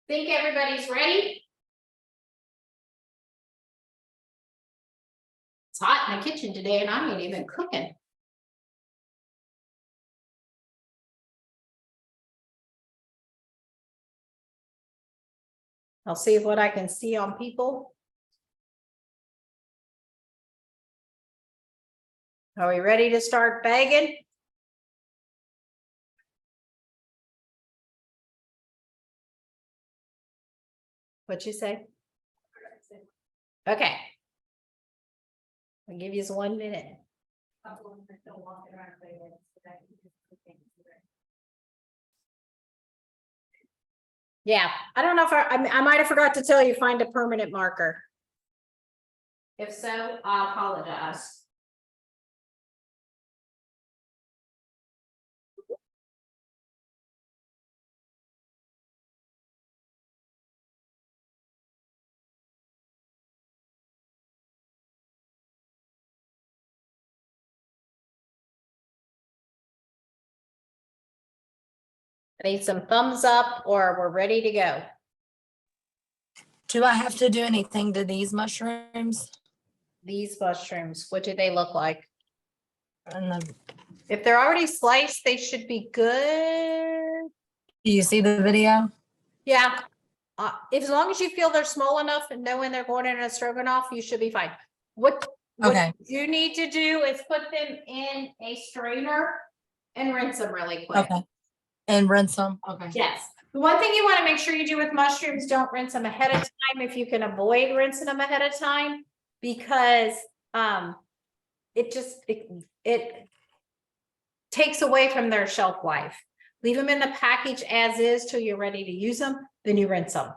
think everybody's ready. It's hot in the kitchen today and I ain't even cooking. I'll see what I can see on people. Are we ready to start bagging? What'd you say? Okay. I'll give you 1 minute. Yeah, I don't know if I might have forgot to tell you, find a permanent marker. If so, I apologize. I need some thumbs up or we're ready to go. Do I have to do anything to these mushrooms? These mushrooms, what do they look like? And the, If they're already sliced, they should be good. do you see the video? Yeah. As long as you feel they're small enough and knowing they're going in a stroganoff, you should be fine. What Okay. you need to do is put them in a strainer and rinse them really quick. Okay. And rinse them? Okay. Yes. The one thing you want to make sure you do with mushrooms, don't rinse them ahead of time if you can avoid rinsing them ahead of time. Because it just it takes away from their shelf life. Leave them in the package as is till you're ready to use them, then you rinse them.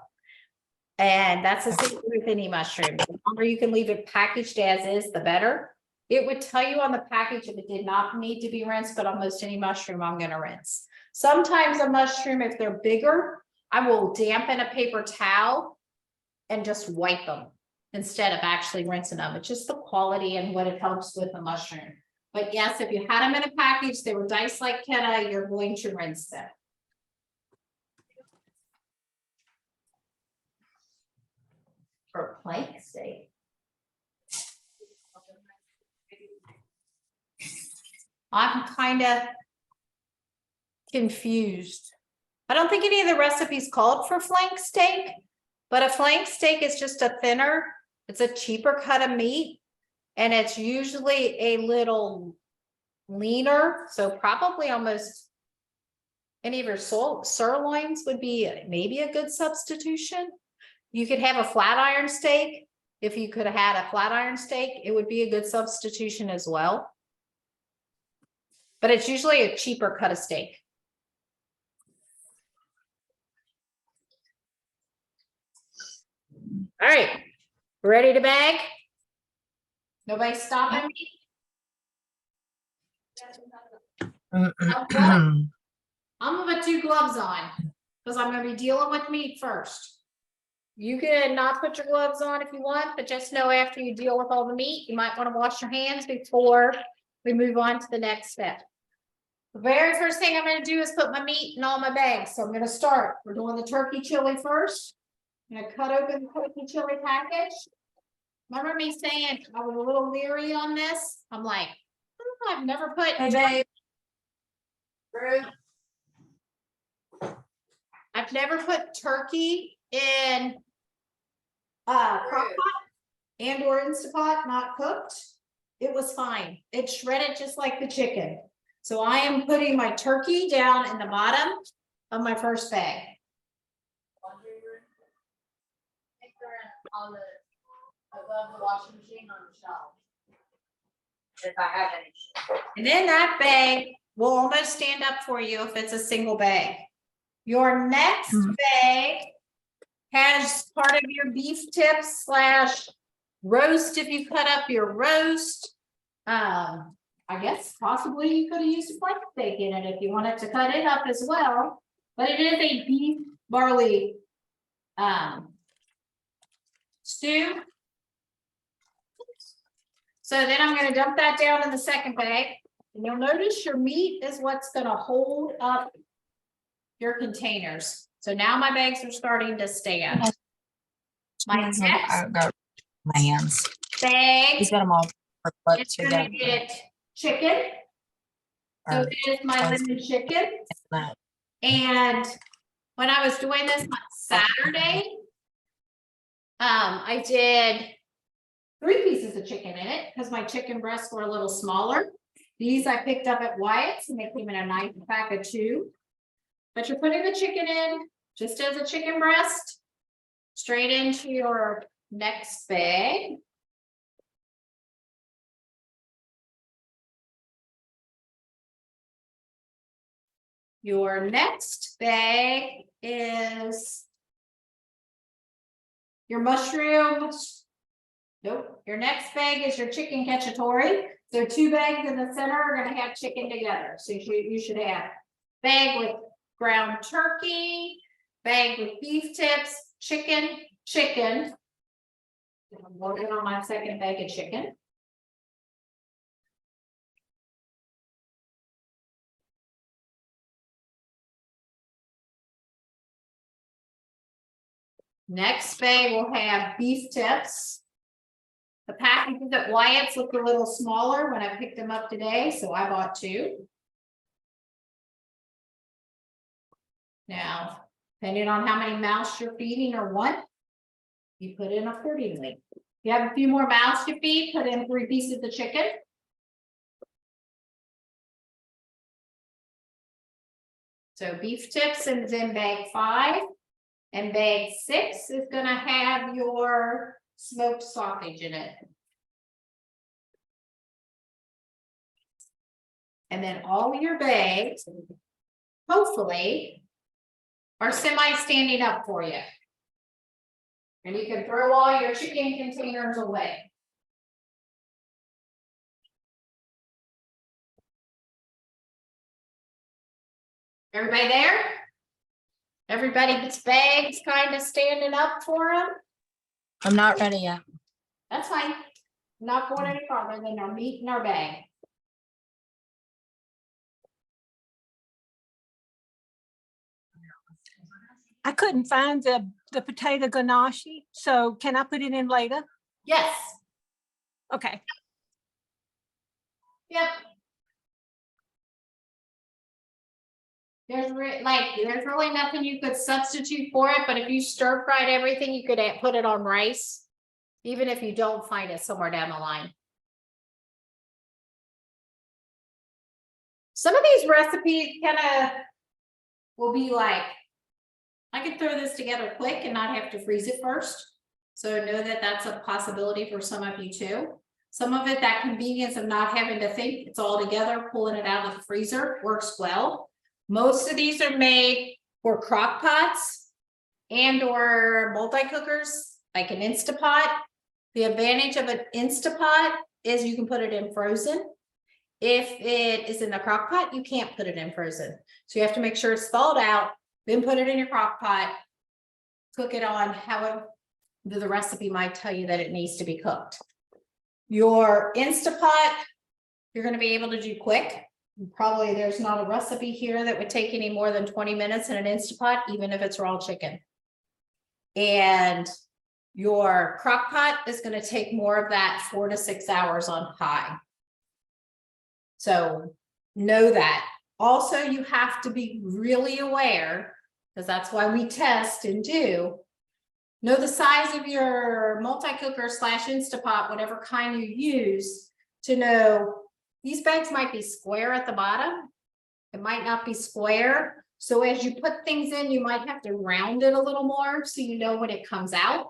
And that's the same with any mushroom. The longer you can leave it packaged as is, the better. It would tell you on the package if it did not need to be rinsed, but almost any mushroom I'm gonna rinse. Sometimes a mushroom, if they're bigger, I will dampen a paper towel and just wipe them instead of actually rinsing them. It's just the quality and what it helps with the mushroom. But yes, if you had them in a package, they were diced like Kenna, you're going to rinse them. For plank steak. I'm kind of confused. I don't think any of the recipes called for flank steak, but a flank steak is just a thinner, it's a cheaper cut of meat. And it's usually a little leaner, so probably almost any of your sirloins would be maybe a good substitution. You could have a flat iron steak. If you could have had a flat iron steak, it would be a good substitution as well. But it's usually a cheaper cut of steak. All right, ready to bag? Nobody stopping me? I'm gonna put 2 gloves on because I'm gonna be dealing with meat first. You can not put your gloves on if you want, but just know after you deal with all the meat, you might want to wash your hands before we move on to the next step. The very first thing I'm gonna do is put my meat in all my bags. So I'm gonna start. We're doing the turkey chili first. I'm gonna cut open the turkey chili package. Remember me saying I was a little leery on this? I'm like, I've never put. Hey, babe. I've never put turkey in crock pot and or Instapot, not cooked. It was fine. It shredded just like the chicken. So I am putting my turkey down in the bottom of my first bag. On the, above the washing machine on the shelf. If I have any. And then that bag will almost stand up for you if it's a single bag. Your next bag has part of your beef tips / roast if you cut up your roast. I guess possibly you could have used a flank steak in it if you wanted to cut it up as well. But it is a beef barley stew. So then I'm going to dump that down in the second bag. And you'll notice your meat is what's going to hold up your containers. So now my bags are starting to stand. My next I've got my hands. bag He's got them all put is going to together. get chicken. So Or there's my lemon chicken. that. And when I was doing this on Saturday, I did 3 pieces of chicken in it because my chicken breasts were a little smaller. These I picked up at Wyatt's and they came in a nice pack of 2. But you're putting the chicken in just as a chicken breast, straight into your next bag. Your next bag is your mushrooms. Nope, your next bag is your chicken cacciatore. So 2 bags in the center are gonna have chicken together. So you should have bag with ground turkey, bag with beef tips, chicken. I'm working on my second bag of chicken. Next bag will have beef tips. The packages at Wyatt's look a little smaller when I picked them up today, so I bought 2. Now, depending on how many mouths you're feeding or what, you put in accordingly. If you have a few more mouths to feed, put in 3 pieces of chicken. So beef tips is in bag 5. And bag 6 is gonna have your smoked sausage in it. And then all your bags, hopefully, are semi-standing up for you. And you can throw all your chicken containers away. Everybody there? Everybody's bags kind of standing up for them? I'm not ready yet. That's fine. Not going any farther than our meat in our bag. I couldn't find the potato ganache, so can I put it in later? Yes, Okay, yep. There's really nothing you could substitute for it, but if you stir fried everything, you could put it on rice. Even if you don't find it somewhere down the line. Some of these recipes kind of will be like, I could throw this together quick and not have to freeze it first. So know that that's a possibility for some of you too. Some of it, that convenience of not having to think, it's all together, pulling it out of the freezer works well. Most of these are made for crock pots and or multi-cookers, like an Instapot. The advantage of an Instapot is you can put it in frozen. If it is in the crock pot, you can't put it in frozen. So you have to make sure it's thawed out, then put it in your crock pot, cook it on however the recipe might tell you that it needs to be cooked. Your Instapot, you're going to be able to do quick. Probably there's not a recipe here that would take any more than 20 minutes in an Instapot, even if it's raw chicken. And your crock pot is going to take more of that 4 to 6 hours on high. So know that. Also, you have to be really aware, because that's why we test and do. Know the size of your multi-cooker / Instapot, whatever kind you use, to know these bags might be square at the bottom. It might not be square. So as you put things in, you might have to round it a little more so you know when it comes out,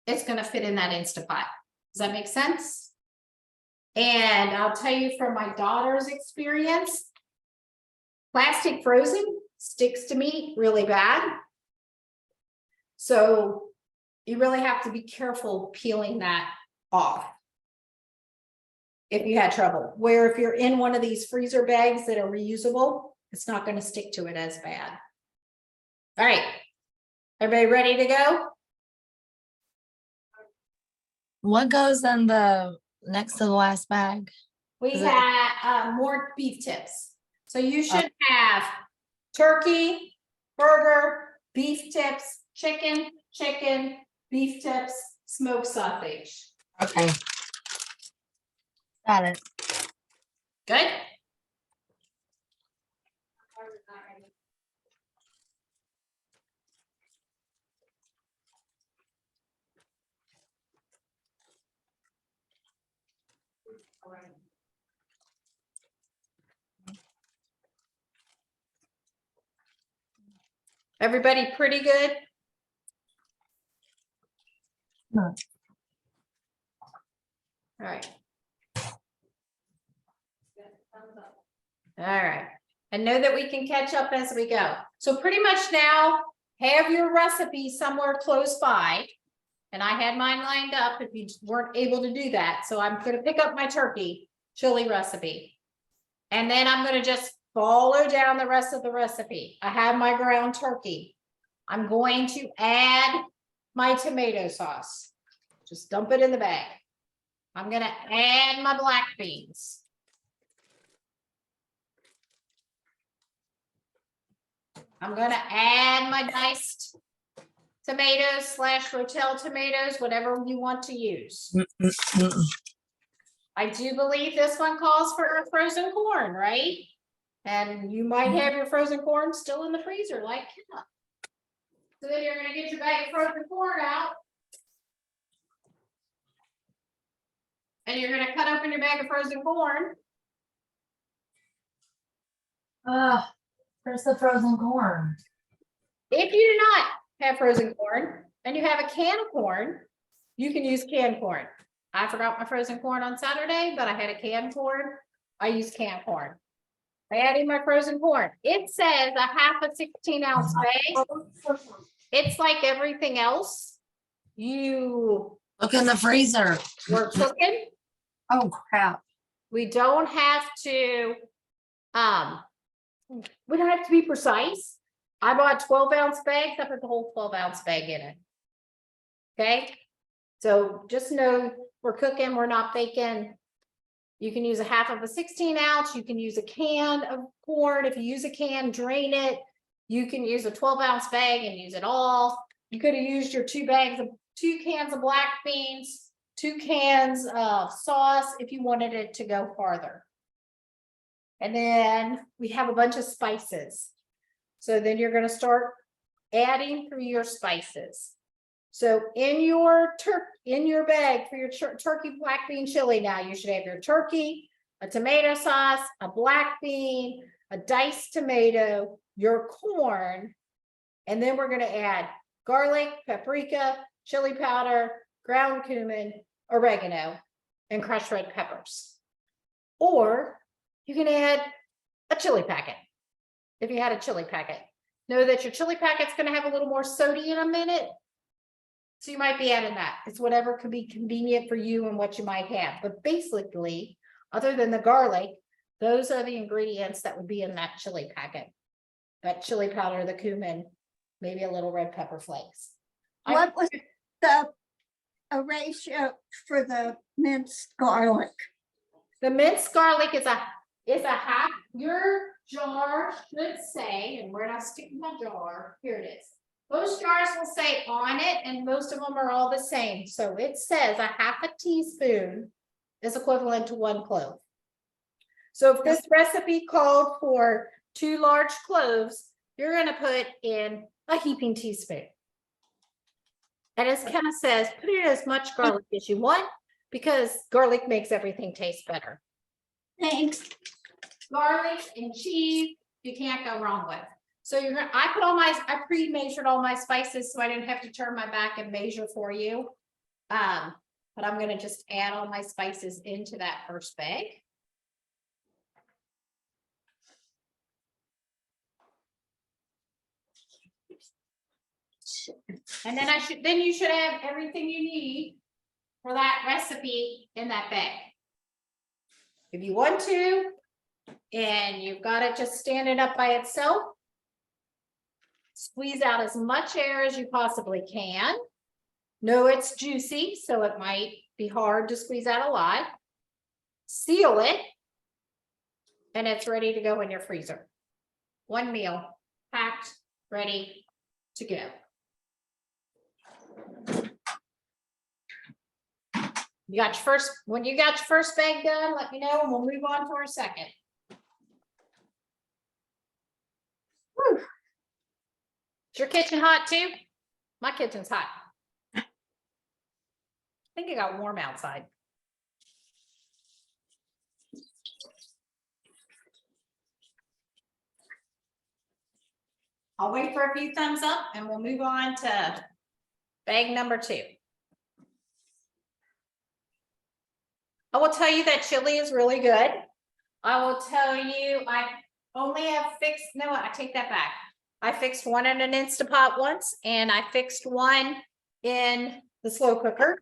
it's going to fit in that Instapot. Does that make sense? And I'll tell you from my daughter's experience, plastic frozen sticks to meat really bad. So you really have to be careful peeling that off if you had trouble. Where if you're in one of these freezer bags that are reusable, it's not going to stick to it as bad. All right, everybody ready to go? What goes in the next to the last bag? We Is it- had more beef tips. So you should have turkey, burger, beef tips, chicken, beef tips, smoked sausage. Okay. Got it. Good? Everybody pretty good? No. All right. All right. And know that we can catch up as we go. So pretty much now have your recipe somewhere close by. And I had mine lined up if you weren't able to do that. So I'm going to pick up my turkey chili recipe. And then I'm going to just follow down the rest of the recipe. I have my ground turkey. I'm going to add my tomato sauce. Just dump it in the bag. I'm going to add my black beans. I'm going to add my diced tomatoes / Rotel tomatoes, whatever you want to use. I do believe this one calls for frozen corn, right? And you might have your frozen corn still in the freezer, like, yeah. So then you're gonna get your bag of frozen corn out. And you're gonna cut open your bag of frozen corn. Where's the frozen corn? If you do not have frozen corn and you have a can of corn, you can use canned corn. I forgot my frozen corn on Saturday, but I had a canned corn. I used canned corn. I added my frozen corn. It says a half a 16-ounce bag. It's like everything else. You Look in the freezer. were cooking. Oh, crap. We don't have to be precise. I bought 12-ounce bags. I put the whole 12-ounce bag in it. Okay, so just know we're cooking, we're not baking. You can use a half of a 16-ounce. You can use a can of corn. If you use a can, drain it. You can use a 12-ounce bag and use it all. You could have used your 2 cans of black beans, 2 cans of sauce if you wanted it to go farther. And then we have a bunch of spices. So then you're going to start adding through your spices. So in your bag for your turkey black bean chili, now you should have your turkey, a tomato sauce, a black bean, a diced tomato, your corn, and then we're going to add garlic, paprika, chili powder, ground cumin, oregano, and crushed red peppers. Or you can add a chili packet. If you had a chili packet, know that your chili packet's going to have a little more sodium in it. So you might be adding that. It's whatever could be convenient for you and what you might have. But basically, other than the garlic, those are the ingredients that would be in that chili packet. That chili powder, the cumin, maybe a little red pepper flakes. What was a ratio for the minced garlic? The minced garlic is a half. Your jar should say, and where did I stick my jar? Here it is. Most jars will say on it, and most of them are all the same. So it says a half a teaspoon is equivalent to 1 clove. So if this recipe called for 2 large cloves, you're going to put in a heaping teaspoon. And as Kenna says, put in as much garlic as you want because garlic makes everything taste better. Thanks. Garlic and cheese, you can't go wrong with. So I pre-measured all my spices so I didn't have to turn my back and measure for you. But I'm going to just add all my spices into that first bag. And then you should have everything you need for that recipe in that bag. If you want to, and you've got it just standing up by itself, squeeze out as much air as you possibly can. Know it's juicy, so it might be hard to squeeze out a lot. Seal it, and it's ready to go in your freezer. 1 meal, packed, ready to go. When you got your first bag done, let me know and we'll move on to our second. Whew. Is your kitchen hot too? My kitchen's hot. I think it got warm outside. I'll wait for a few thumbs up and we'll move on to bag number 2. I will tell you that chili is really good. I will tell you, I only have fixed, no, I take that back. I fixed one in an Instapot once, and I fixed one in the slow cooker.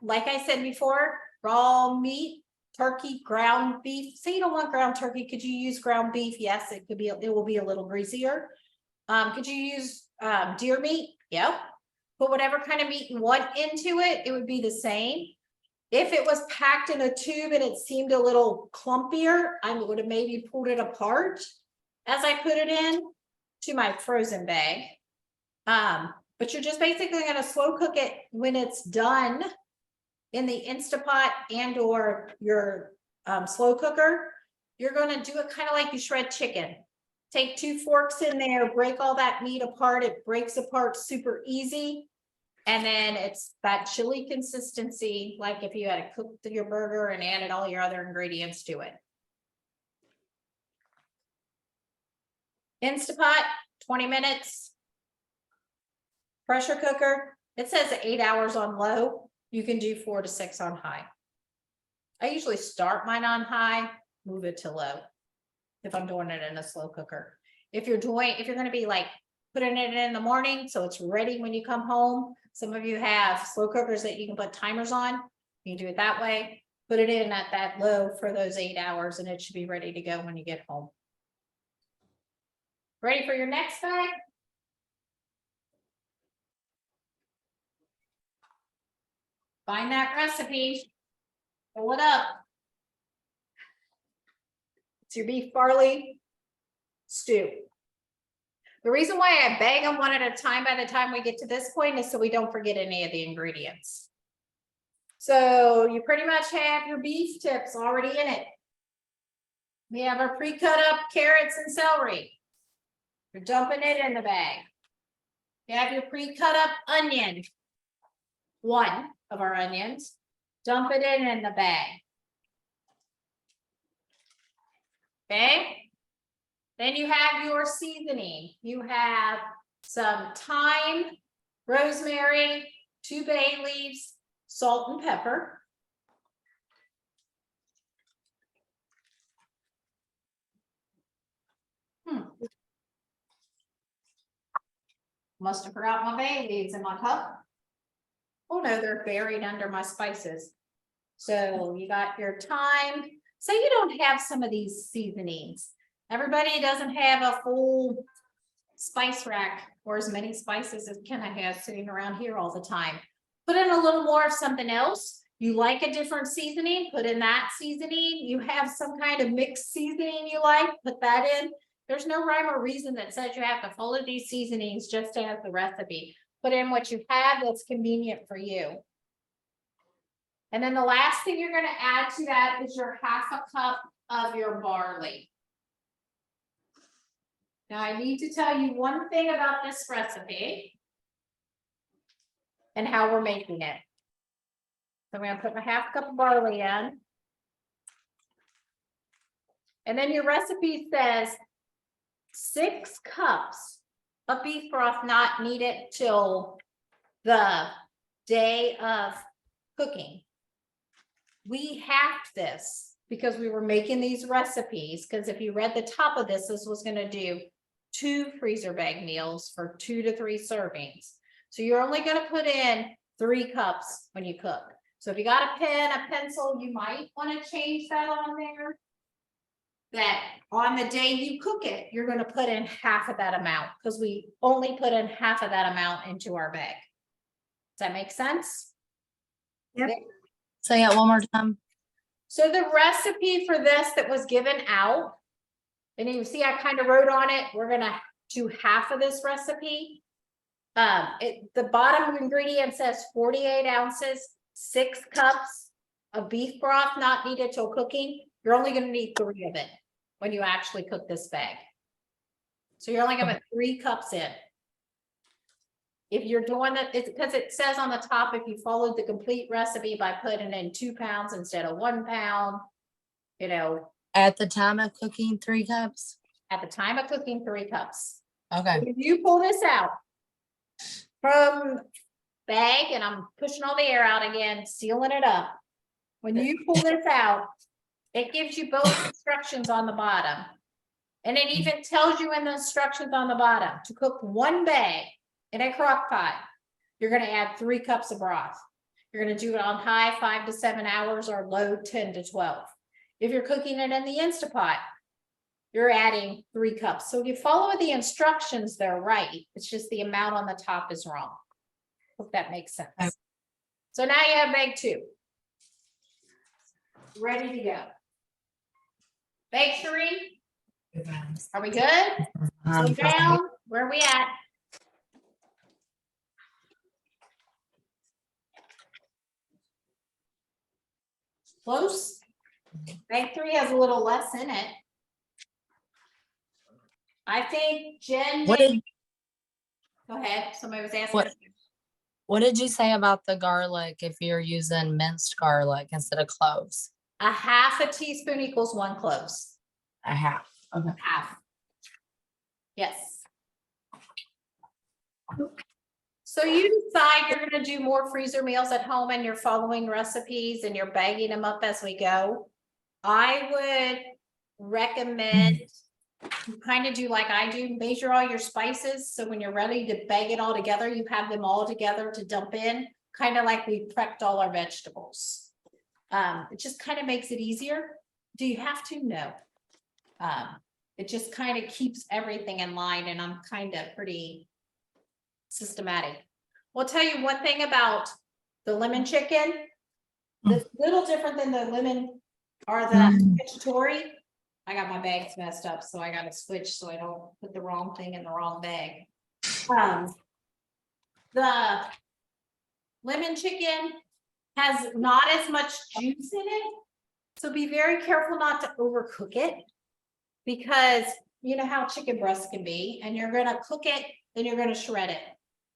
Like I said before, raw meat, turkey, ground beef. Say you don't want ground turkey, could you use ground beef? Yes, it will be a little greasier. Could you use deer meat? Yeah. But whatever kind of meat you want into it, it would be the same. If it was packed in a tube and it seemed a little clumpier, I would have maybe pulled it apart as I put it in to my frozen bag. But you're just basically going to slow cook it when it's done in the Instapot and or your slow cooker. You're going to do it kind of like you shred chicken. Take 2 forks in there, break all that meat apart. It breaks apart super easy. And then it's that chili consistency, like if you had cooked your burger and added all your other ingredients to it. Instapot, 20 minutes. Pressure cooker, it says 8 hours on low. You can do 4 to 6 on high. I usually start mine on high, move it to low. If I'm doing it in a slow cooker. If you're gonna be like putting it in the morning, so it's ready when you come home. Some of you have slow cookers that you can put timers on. You can do it that way. Put it in at that low for those 8 hours and it should be ready to go when you get home. Ready for your next bag? Find that recipe. Pull it up. It's your beef barley stew. The reason why I bag them one at a time by the time we get to this point is so we don't forget any of the ingredients. So you pretty much have your beef tips already in it. We have our pre-cut up carrots and celery. You're dumping it in the bag. You have your pre-cut up onion. One of our onions. Dump it in the bag. Okay. Then you have your seasoning. You have some thyme, rosemary, 2 bay leaves, salt and pepper. Must have forgot my bay leaves in my cup. Oh no, they're buried under my spices. So you got your thyme. Say you don't have some of these seasonings. Everybody doesn't have a full spice rack or as many spices as Kenna has sitting around here all the time. Put in a little more of something else. You like a different seasoning, put in that seasoning. You have some kind of mixed seasoning you like, put that in. There's no rhyme or reason that says you have to follow these seasonings just to have the recipe. Put in what you have that's convenient for you. And then the last thing you're going to add to that is your 1/2 cup of your barley. Now I need to tell you one thing about this recipe and how we're making it. So I'm going to put my 1/2 cup of barley in. And then your recipe says 6 cups of beef broth not needed till the day of cooking. We hacked this because we were making these recipes, because if you read the top of this, this was going to do 2 freezer bag meals for 2 to 3 servings. So you're only going to put in 3 cups when you cook. So if you got a pen, a pencil, you might want to change that on there. That on the day you cook it, you're going to put in 1/2 of that amount, because we only put in 1/2 of that amount into our bag. Does that make sense? Yep. Say it one more time. So the recipe for this that was given out, and you see I kind of wrote on it, we're gonna do 1/2 of this recipe. The bottom ingredient says 48 ounces, 6 cups of beef broth not needed till cooking. You're only gonna need 3 of it when you actually cook this bag. So you're only gonna put 3 cups in. If you're doing that, it's because it says on the top, if you followed the complete recipe by putting in 2 pounds instead of 1 pound, you know, At the time of cooking, 3 cups. at the time of cooking, 3 cups. Okay. If you pull this out from bag, and I'm pushing all the air out again, sealing it up. When you pull this out, it gives you both instructions on the bottom. And it even tells you in the instructions on the bottom to cook 1 bag in a crock pot. You're going to add 3 cups of broth. You're going to do it on high 5 to 7 hours or low 10 to 12. If you're cooking it in the Instapot, you're adding 3 cups. So if you follow the instructions, they're right. It's just the amount on the top is wrong. Hope that makes sense. Okay. So now you have bag 2. Ready to go. Bag 3, are we good? Slow down, where are we at? Close. Bag 3 has a little less in it. I think Jen, What did, go ahead, somebody was asking. What? what did you say about the garlic if you're using minced garlic instead of cloves? 1/2 teaspoon equals 1 clove. A half. Okay. Half. Yes. So you decide you're gonna do more freezer meals at home and you're following recipes and you're bagging them up as we go. I would recommend you kind of do like I do, measure all your spices. So when you're ready to bag it all together, you have them all together to dump in, kind of like we prepped all our vegetables. It just kind of makes it easier. Do you have to? No. It just kind of keeps everything in line and I'm kind of pretty systematic. Well, I'll tell you one thing about the lemon chicken. That's a little different than the lemon or the cacciatore. I got my bags messed up, so I gotta switch so I don't put the wrong thing in the wrong bag. The lemon chicken has not as much juice in it. So be very careful not to overcook it. Because you know how chicken breasts can be, and you're gonna cook it, then you're gonna shred it.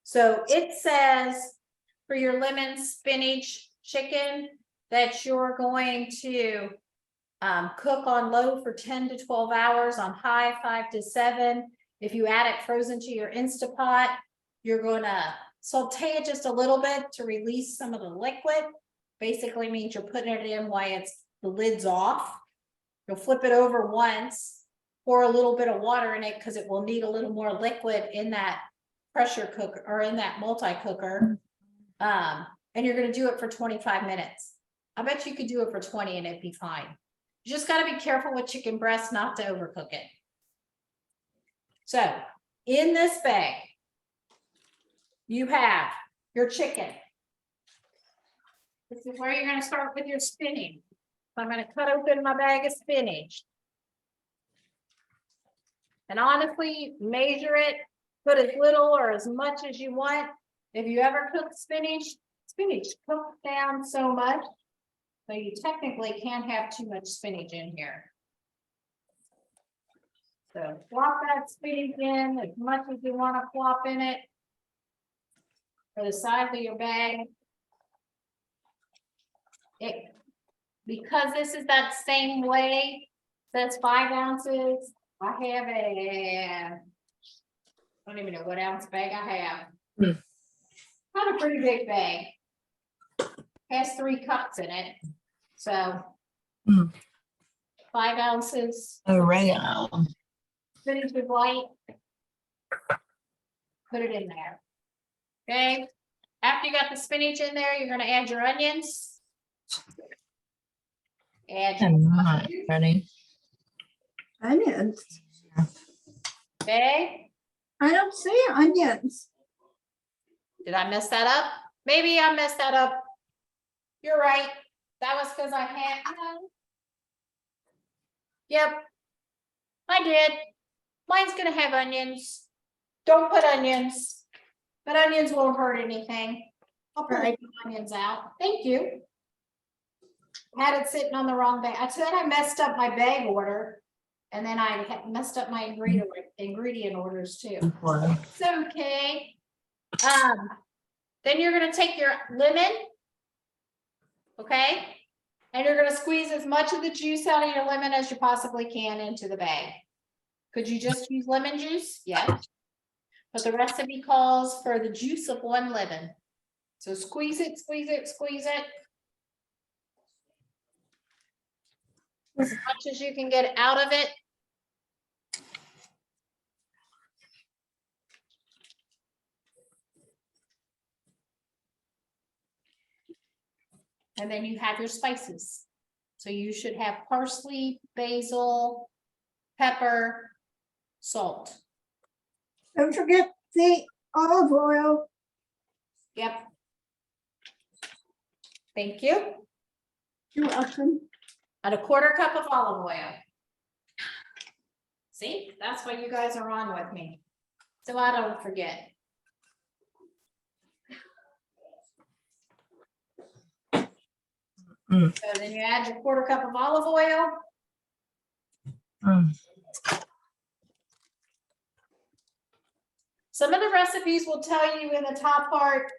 So it says for your lemon spinach chicken that you're going to cook on low for 10 to 12 hours, on high 5 to 7. If you add it frozen to your Instapot, you're gonna saute it just a little bit to release some of the liquid. Basically means you're putting it in while the lid's off. You'll flip it over once, pour a little bit of water in it because it will need a little more liquid in that pressure cooker or in that multi-cooker. And you're gonna do it for 25 minutes. I bet you could do it for 20 and it'd be fine. You just gotta be careful with chicken breast not to overcook it. So in this bag, you have your chicken. This is where you're gonna start with your spinach. So I'm gonna cut open my bag of spinach. And honestly, measure it, put as little or as much as you want. If you ever cook spinach cooks down so much. So you technically can't have too much spinach in here. So flop that spinach in as much as you want to flop in it. For the size of your bag. Because this is that same way, that's 5 ounces. I have I don't even know what ounce bag I have. Not a pretty big bag. Has 3 cups in it. So 5 ounces. Oregano. Spinach with white. Put it in there. Okay. After you got the spinach in there, you're gonna add your onions. Add your I'm not ready. Onions. okay. I don't see onions. Did I mess that up? Maybe I messed that up. You're right. That was because I had. Yep. I did. Mine's gonna have onions. Don't put onions. But onions won't hurt anything. I'll put Right. the onions out. Thank you. Had it sitting on the wrong bag. I said I messed up my bag order. And then I had messed up my ingredient orders too. It's okay. Then you're gonna take your lemon. Okay? And you're gonna squeeze as much of the juice out of your lemon as you possibly can into the bag. Could you just use lemon juice? Yes. But the recipe calls for the juice of 1 lemon. So squeeze it, squeeze it, squeeze it. As much as you can get out of it. And then you have your spices. So you should have parsley, basil, pepper, salt. Don't forget the olive oil. Yep. Thank you. You're welcome. And a 1/4 cup of olive oil. See, that's why you guys are on with me. So I don't forget. So then you add your 1/4 cup of olive oil. Some of the recipes will tell you in the top part,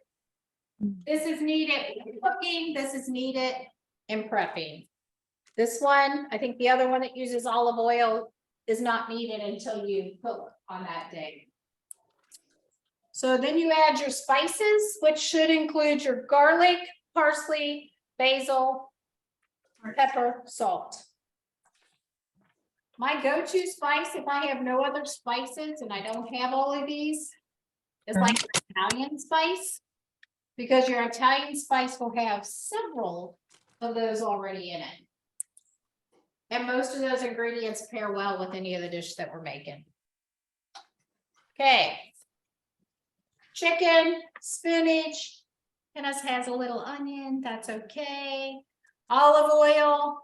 this is needed in cooking, this is needed in prepping. This one, I think the other one that uses olive oil is not needed until you cook on that day. So then you add your spices, which should include your garlic, parsley, basil, pepper, salt. My go-to spice, if I have no other spices and I don't have all of these, is like Italian spice. Because your Italian spice will have several of those already in it. And most of those ingredients pair well with any of the dish that we're making. Okay. Chicken, spinach, Kenneth has a little onion, that's okay. Olive oil,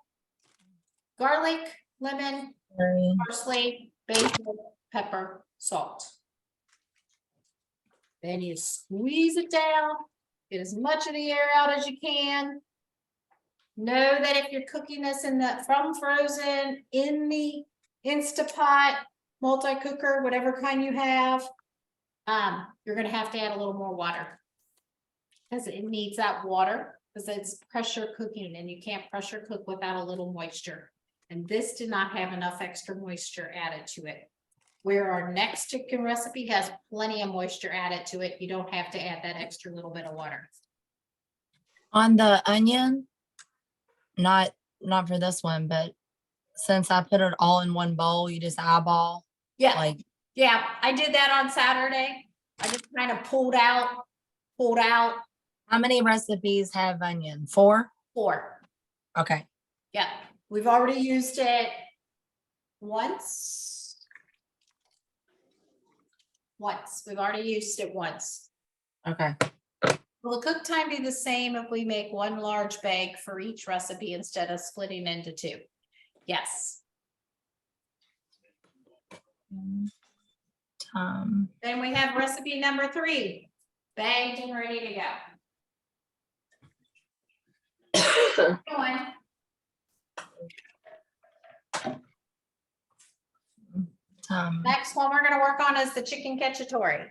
garlic, lemon, Very- parsley, basil, pepper, salt. Then you squeeze it down, get as much of the air out as you can. Know that if you're cooking this from frozen in the Instapot, multi-cooker, whatever kind you have, you're gonna have to add a little more water. Because it needs that water, because it's pressure cooking and you can't pressure cook without a little moisture. And this did not have enough extra moisture added to it. Where our next chicken recipe has plenty of moisture added to it, you don't have to add that extra little bit of water. On the onion, not for this one, but since I put it all in one bowl, you just eyeball, Yeah, like, yeah, I did that on Saturday. I just kind of pulled out. how many recipes have onion? 4? 4. Okay. Yeah, we've already used it once. We've already used it once. Okay. Will the cook time be the same if we make one large bag for each recipe instead of splitting into 2? Yes. Then we have recipe number 3, bagged and ready to go. Go on. Next one we're gonna work on is the chicken cacciatore.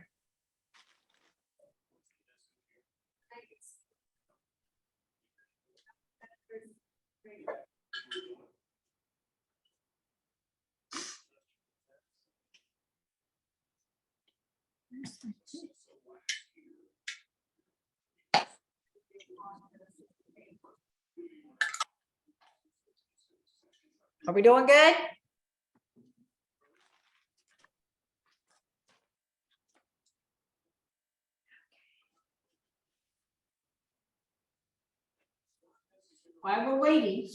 Are we doing good? While we're waiting.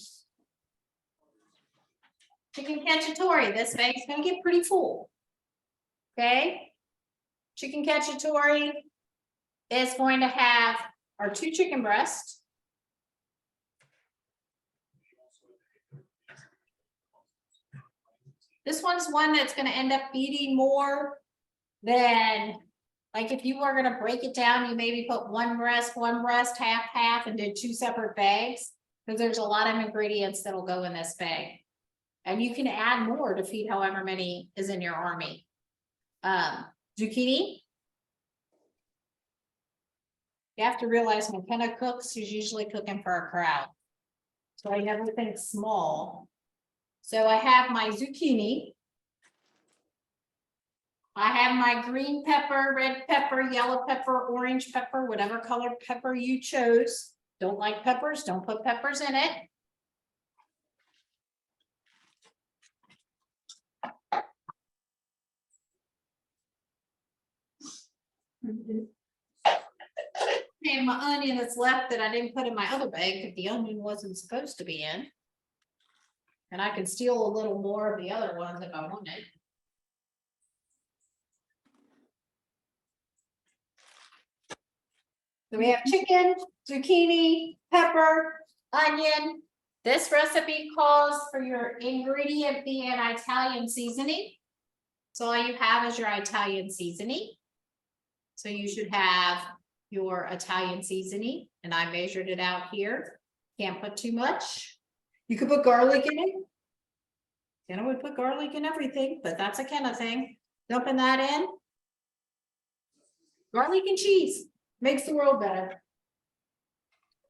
Chicken cacciatore, this bag's gonna get pretty full. Okay? Chicken cacciatore is going to have our 2 chicken breasts. This one's one that's gonna end up eating more than, like if you were gonna break it down, you maybe put one breast, half, and did 2 separate bags. Because there's a lot of ingredients that'll go in this bag. And you can add more to feed however many is in your army. Zucchini. You have to realize when Kenna cooks, she's usually cooking for a crowd. So I never think small. So I have my zucchini. I have my green pepper, red pepper, yellow pepper, orange pepper, whatever color pepper you chose. Don't like peppers, don't put peppers in it. And my onion that's left that I didn't put in my other bag, that the onion wasn't supposed to be in. And I could steal a little more of the other ones if I wanted. So we have chicken, zucchini, pepper, onion. This recipe calls for your ingredient being Italian seasoning. So all you have is your Italian seasoning. So you should have your Italian seasoning, and I measured it out here. Can't put too much. You could put garlic in it. Kenna would put garlic in everything, but that's a Kenna thing. Dumping that in. Garlic and cheese makes the world better.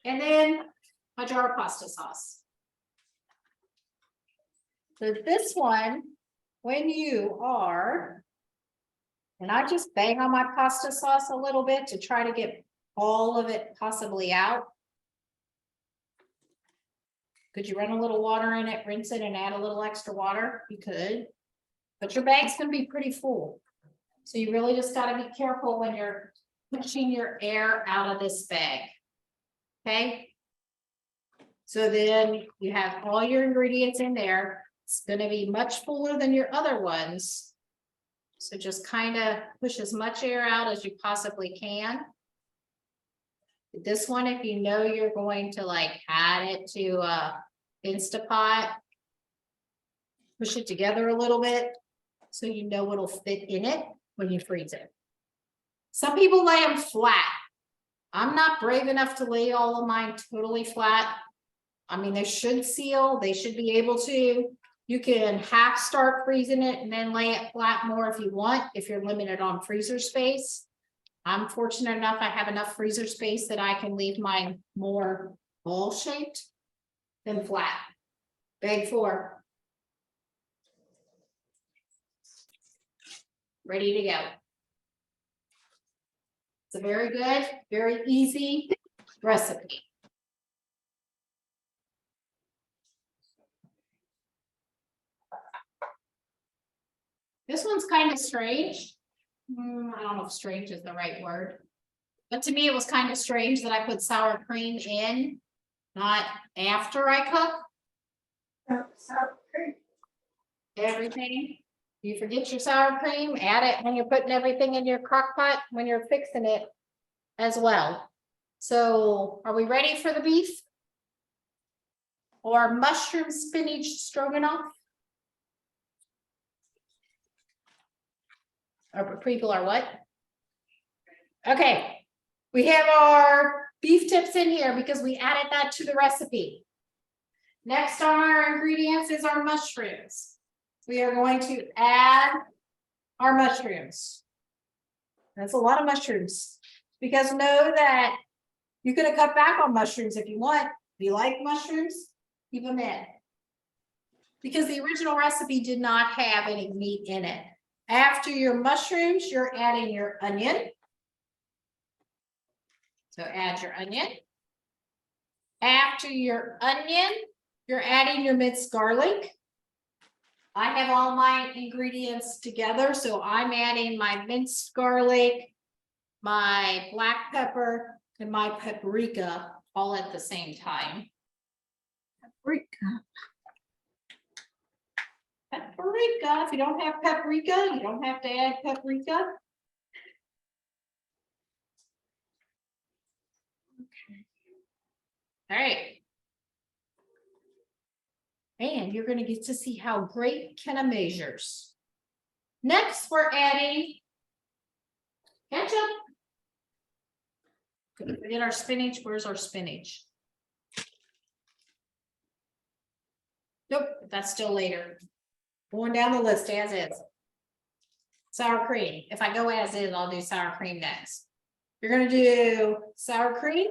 And then a jar of pasta sauce. So this one when you are, and I just bang on my pasta sauce a little bit to try to get all of it possibly out. Could you run a little water in it, rinse it and add a little extra water? You could. But your bag's gonna be pretty full. So you really just gotta be careful when you're pushing your air out of this bag. Okay? So then you have all your ingredients in there. It's gonna be much fuller than your other ones. So just kind of push as much air out as you possibly can. This one, if you know you're going to like add it to Instapot, push it together a little bit so you know it'll fit in it when you freeze it. Some people lay them flat. I'm not brave enough to lay all of mine totally flat. I mean, they should seal, they should be able to. You can half start freezing it and then lay it flat more if you want, if you're limited on freezer space. I'm fortunate enough, I have enough freezer space that I can leave mine more ball shaped than flat. Bag 4. Ready to go. It's a very good, very easy recipe. This one's kind of strange. I don't know if strange is the right word. But to me, it was kind of strange that I put sour cream in, not after I cook everything. You forget your sour cream, add it when you're putting everything in your crock pot, when you're fixing it as well. So are we ready for the beef? Or mushroom spinach stroganoff? Or people are what? Okay, we have our beef tips in here because we added that to the recipe. Next on our ingredients is our mushrooms. We are going to add our mushrooms. That's a lot of mushrooms, because know that you could have cut back on mushrooms if you want. If you like mushrooms, keep them in. Because the original recipe did not have any meat in it. After your mushrooms, you're adding your onion. So add your onion. After your onion, you're adding your minced garlic. I have all my ingredients together, so I'm adding my minced garlic, my black pepper, and my paprika all at the same time. Paprika, if you don't have paprika, you don't have to add paprika. Okay. All right. And you're gonna get to see how great Kenna measures. Next, we're adding ketchup. Forget our spinach, where's our spinach? Nope, that's still later. Going down the list as is. Sour cream. If I go as is, I'll do sour cream next. You're gonna do sour cream.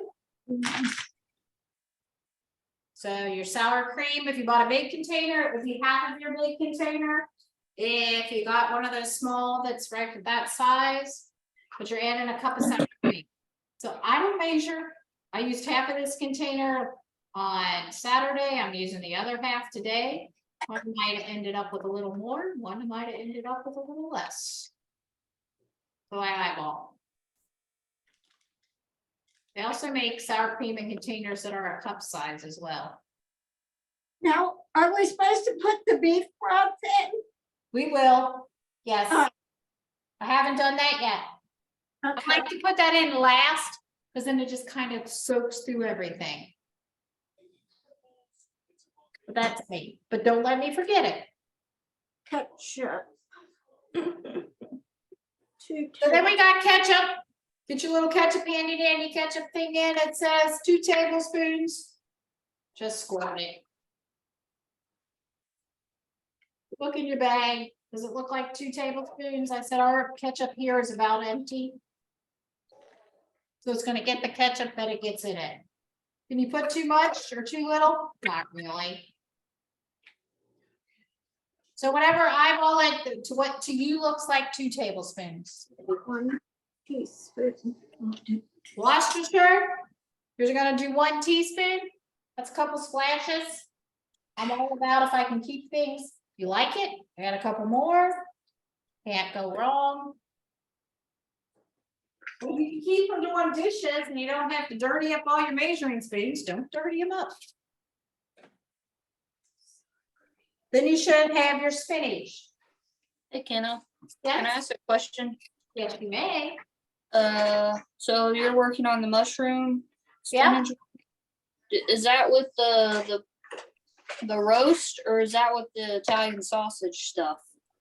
So your sour cream, if you bought a big container, it would be half of your big container. If you got one of those small that's right that size, but you're adding a cup of sour cream. So I don't measure. I used half of this container on Saturday. I'm using the other half today. One might have ended up with a little more, one might have ended up with a little less. So I eyeball. They also make sour cream in containers that are a cup size as well. Now, are we supposed to put the beef broth in? We will, yes. I haven't done that yet. I Okay. like to put that in last, because then it just kind of soaks through everything. But that's me, but don't let me forget it. Ketchup. So then we got ketchup. Get your little ketchup handy dandy ketchup thing in. It says 2 tablespoons. Just squirt it. Look in your bag. Does it look like 2 tablespoons? I said our ketchup here is about empty. So it's gonna get the ketchup that it gets in it. Can you put too much or too little? Not really. So whenever eyeball it to what to you looks like 2 tablespoons. One teaspoon. Worcestershire, you're gonna do 1 teaspoon. That's a couple splashes. I'm all about if I can keep things. You like it? I got a couple more. Can't go wrong. Well, you can keep from doing dishes and you don't have to dirty up all your measuring spoons. Don't dirty them up. Then you should have your spinach. Hey Kenna, can I Yes, ask a question? yes, you may. So you're working on the mushroom? Yeah. spinach? Is that with the roast or is that with the Italian sausage stuff?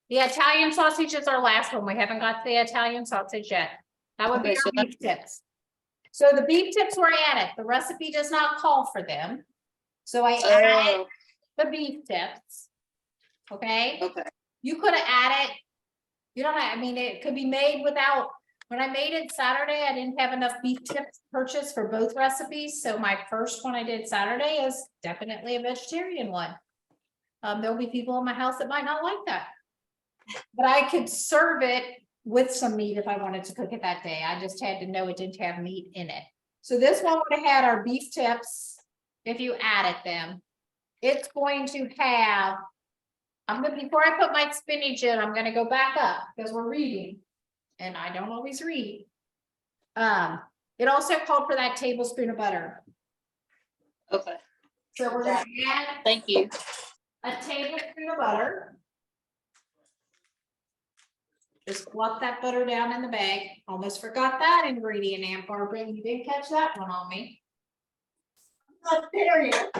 The Italian sausage is our last one. We haven't got the Italian sausage yet. That would be Okay, so our beef tips. So the beef tips were added. The recipe does not call for them. So I added Oh, the beef tips. Okay, okay. you could have added, you don't have, I mean, it could be made without, when I made it Saturday, I didn't have enough beef tips purchased for both recipes. So my first one I did Saturday is definitely a vegetarian one. There'll be people in my house that might not like that. But I could serve it with some meat if I wanted to cook it that day. I just had to know it didn't have meat in it. So this one would have had our beef tips if you added them. It's going to have, before I put my spinach in, I'm gonna go back up because we're reading. And I don't always read. It also called for that tablespoon of butter. Okay. So we're gonna add Thank you. a tablespoon of butter. Just plop that butter down in the bag. Almost forgot that ingredient, Aunt Barbara. You didn't catch that one on me. Not there yet.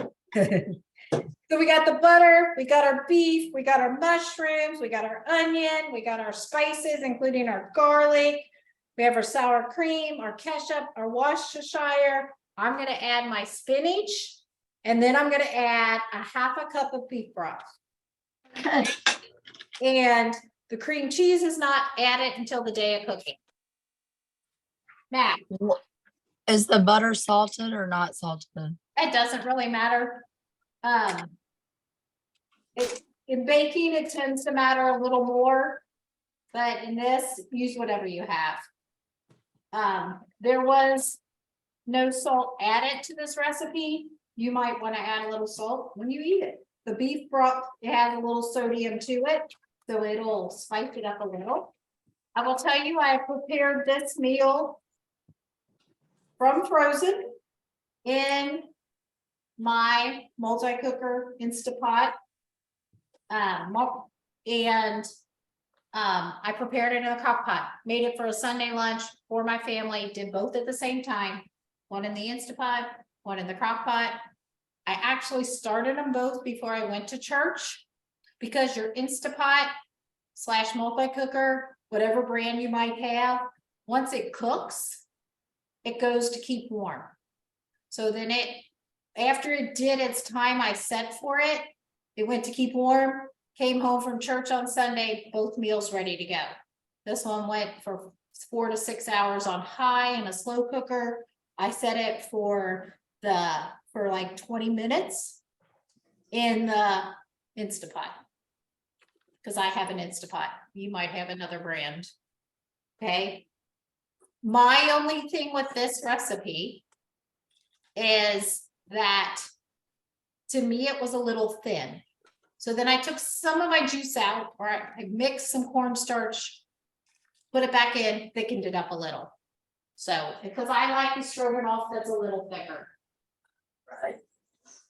So we got the butter, we got our beef, we got our mushrooms, we got our onion, we got our spices, including our garlic. We have our sour cream, our ketchup, our Worcestershire. I'm gonna add my spinach, and then I'm gonna add a 1/2 cup of beef broth. And the cream cheese is not added until the day of cooking. Now, Is the butter salted or not salted? it doesn't really matter. In baking, it tends to matter a little more, but in this, use whatever you have. There was no salt added to this recipe. You might want to add a little salt when you eat it. The beef broth, it has a little sodium to it, so it'll spice it up a little. I will tell you, I have prepared this meal from frozen in my multi-cooker Instapot. I prepared it in a crock pot, made it for a Sunday lunch for my family, did both at the same time. One in the Instapot, one in the crock pot. I actually started them both before I went to church because your Instapot / multi-cooker, whatever brand you might have, once it cooks, it goes to keep warm. So then after it did its time I set for it, it went to keep warm, came home from church on Sunday, both meals ready to go. This one went for 4 to 6 hours on high in a slow cooker. I set it for like 20 minutes in the Instapot. Because I have an Instapot. You might have another brand. Okay. My only thing with this recipe is that to me, it was a little thin. So then I took some of my juice out, or I mixed some cornstarch, put it back in, thickened it up a little. So, because I like the stroganoff that's a little thicker. Right.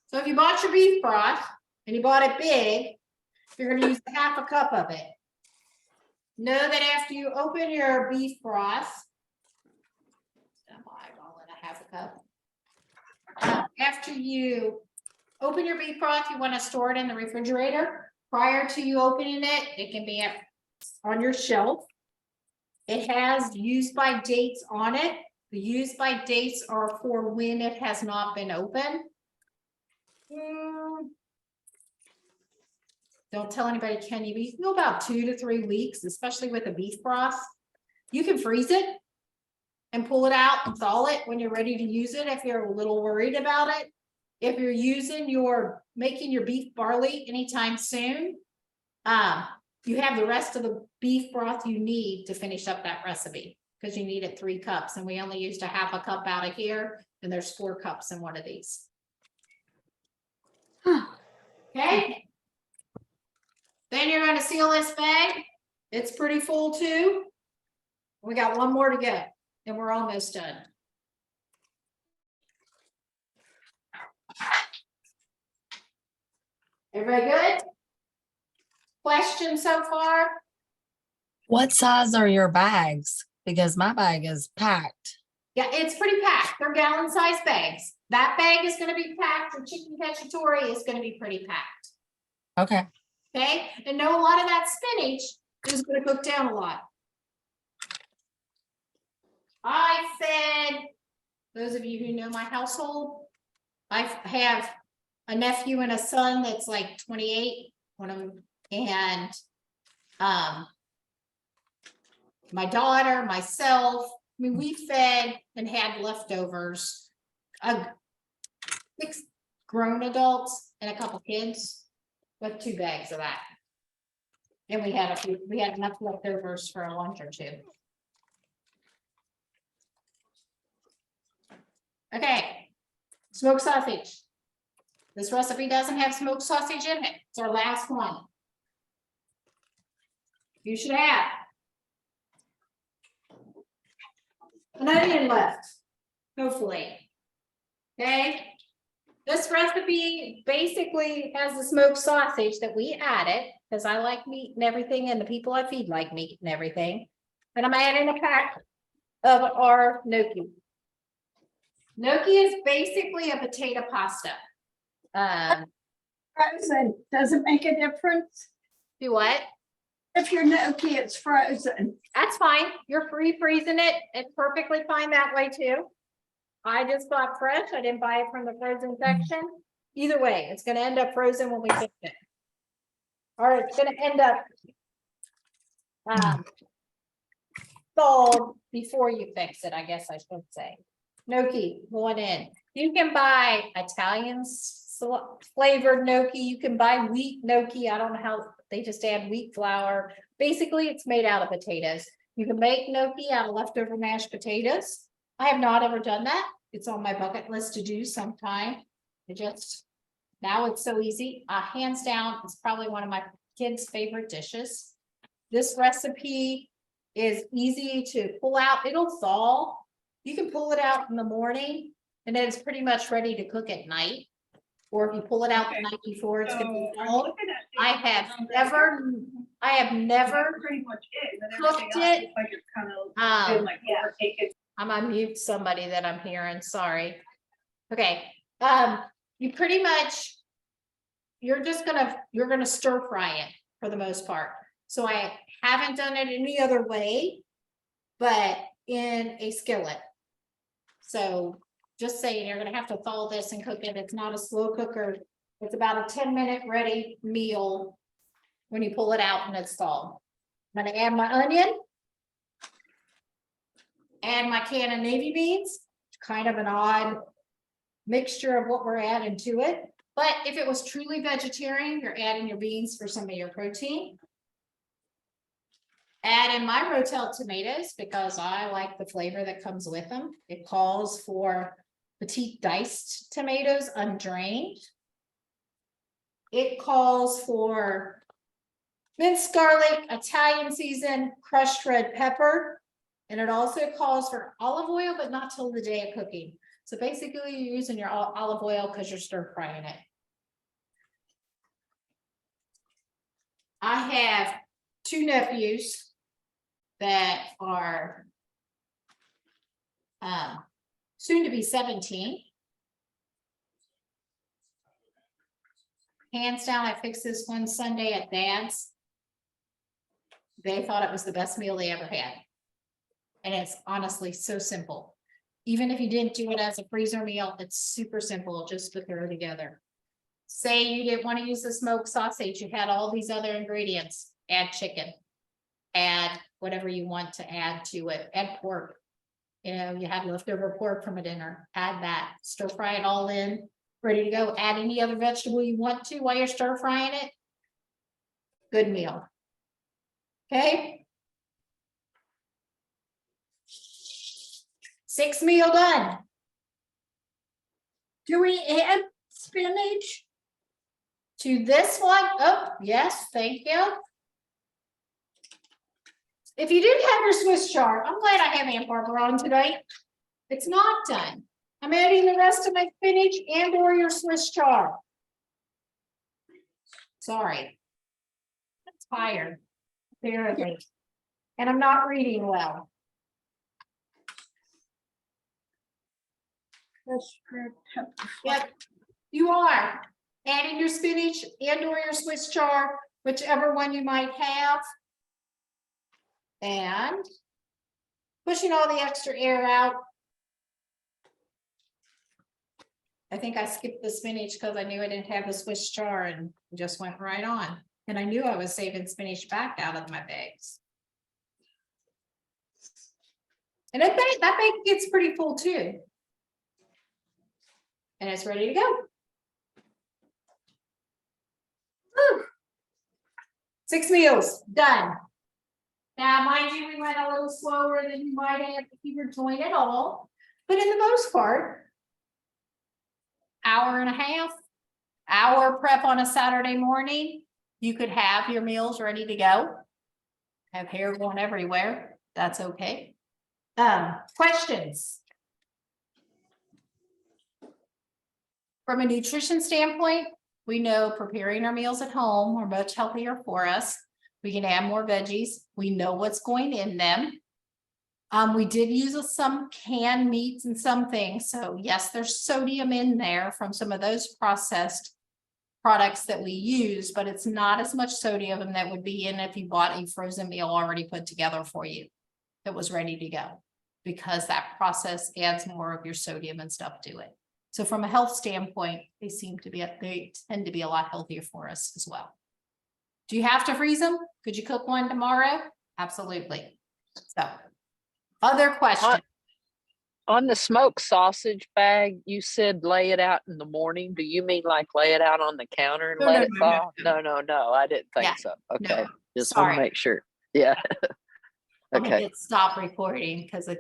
So if you bought your beef broth and you bought it big, you're gonna use 1/2 cup of it. Know that after you open your beef broth, I'm eyeballing a 1/2 cup. After you open your beef broth, you want to store it in the refrigerator. Prior to you opening it, it can be on your shelf. It has use by dates on it. The use by dates are for when it has not been opened. Don't tell anybody, can you? You can go about 2 to 3 weeks, especially with a beef broth. You can freeze it and pull it out and thaw it when you're ready to use it if you're a little worried about it. If you're making your beef barley anytime soon, You have the rest of the beef broth you need to finish up that recipe, because you needed 3 cups, and we only used a half a cup out of here, and there's 4 cups in one of these. Okay. Then you're gonna seal this bag. It's pretty full too. We got one more to go, and we're almost done. Everybody good? Questions so far? What size are your bags? Because my bag is packed. Yeah, it's pretty packed. They're gallon sized bags. That bag is gonna be packed, and chicken cacciatore is gonna be pretty packed. Okay. Okay, and know a lot of that spinach is gonna cook down a lot. I fed, those of you who know my household, I have a nephew and a son that's like 28, one of them, and my daughter, myself, I mean, we fed and had leftovers. 6 grown adults and a couple kids with 2 bags of that. And we had enough leftovers for a lunch or 2. Okay, smoked sausage. This recipe doesn't have smoked sausage in it. It's our last one. You should have an onion left, hopefully. Okay, this recipe basically has the smoked sausage that we added, because I like meat and everything, and the people I feed like meat and everything. And I'm adding a pack of our gnocchi. Gnocchi is basically a potato pasta. Frozen, does it make a difference? Do what? If your gnocchi is frozen, That's fine. You're freezing it. It's perfectly fine that way too. I just bought fresh. I didn't buy it from the frozen section. Either way, it's gonna end up frozen when we fix it. Or it's gonna end up thawed before you fix it, I guess I should say. Gnocchi going in. You can buy Italian flavored gnocchi. You can buy wheat gnocchi. I don't know how they just add wheat flour. Basically, it's made out of potatoes. You can make gnocchi out of leftover mashed potatoes. I have not ever done that. It's on my bucket list to do sometime. Now it's so easy. Hands down, it's probably one of my kids' favorite dishes. This recipe is easy to pull out. It'll thaw. You can pull it out in the morning, and then it's pretty much ready to cook at night. Or if you pull it out the night before, it's gonna be cold. I have never Pretty much it. And cooked everything else it. is like it's kind of been like overtaken. I'm on mute somebody that I'm hearing, sorry. Okay, you pretty much, you're gonna stir fry it for the most part. So I haven't done it any other way, but in a skillet. So just saying, you're gonna have to thaw this and cook it. It's not a slow cooker. It's about a 10-minute ready meal when you pull it out and it's thawed. I'm gonna add my onion. Add my can of navy beans, kind of an odd mixture of what we're adding to it. But if it was truly vegetarian, you're adding your beans for some of your protein. Add in my Rotel tomatoes because I like the flavor that comes with them. It calls for petite diced tomatoes, undrained. It calls for minced garlic, Italian season, crushed red pepper. And it also calls for olive oil, but not till the day of cooking. So basically you're using your olive oil because you're stir frying it. I have 2 nephews that are soon to be 17. Hands down, I fixed this one Sunday at Dad's. They thought it was the best meal they ever had. And it's honestly so simple. Even if you didn't do it as a freezer meal, it's super simple, just to throw together. Say you didn't want to use the smoked sausage, you had all these other ingredients, add chicken, add whatever you want to add to it, add pork. You know, you had leftover pork from a dinner, add that, stir fry it all in, ready to go. Add any other vegetable you want to while you're stir frying it. good meal. Okay? 6 meal done. Do we add spinach? To this one, oh, yes, thank you. If you didn't have your Swiss chart, I'm glad I have Aunt Barbara on tonight. It's not done. I'm adding the rest of my spinach and or your Swiss chard. Sorry. I'm tired, apparently. And I'm not reading well. Yep, you are adding your spinach and or your Swiss chard, whichever one you might have. And pushing all the extra air out. I think I skipped the spinach because I knew I didn't have the Swiss chard and just went right on. And I knew I was saving spinach back out of my bags. And that bag gets pretty full too. And it's ready to go. Whew. 6 meals, done. Now, mind you, we went a little slower than you might have if you were doing it all, but in the most part, hour and a half, hour prep on a Saturday morning, you could have your meals ready to go. Have hair going everywhere, that's okay. Questions? From a nutrition standpoint, we know preparing our meals at home are much healthier for us. We can add more veggies. We know what's going in them. We did use some canned meats and some things. So yes, there's sodium in there from some of those processed products that we use, but it's not as much sodium that would be in if you bought a frozen meal already put together for you that was ready to go, because that process adds more of your sodium and stuff to it. So from a health standpoint, they tend to be a lot healthier for us as well. Do you have to freeze them? Could you cook one tomorrow? Absolutely. So, other questions? On the smoked sausage bag, you said lay it out in the morning. Do you mean like lay it out on the counter and No, let no, it no, no, thaw? No, I didn't think Yeah, so. Okay, just want sorry. to make sure. Yeah. I'm gonna Okay. hit stop recording because I think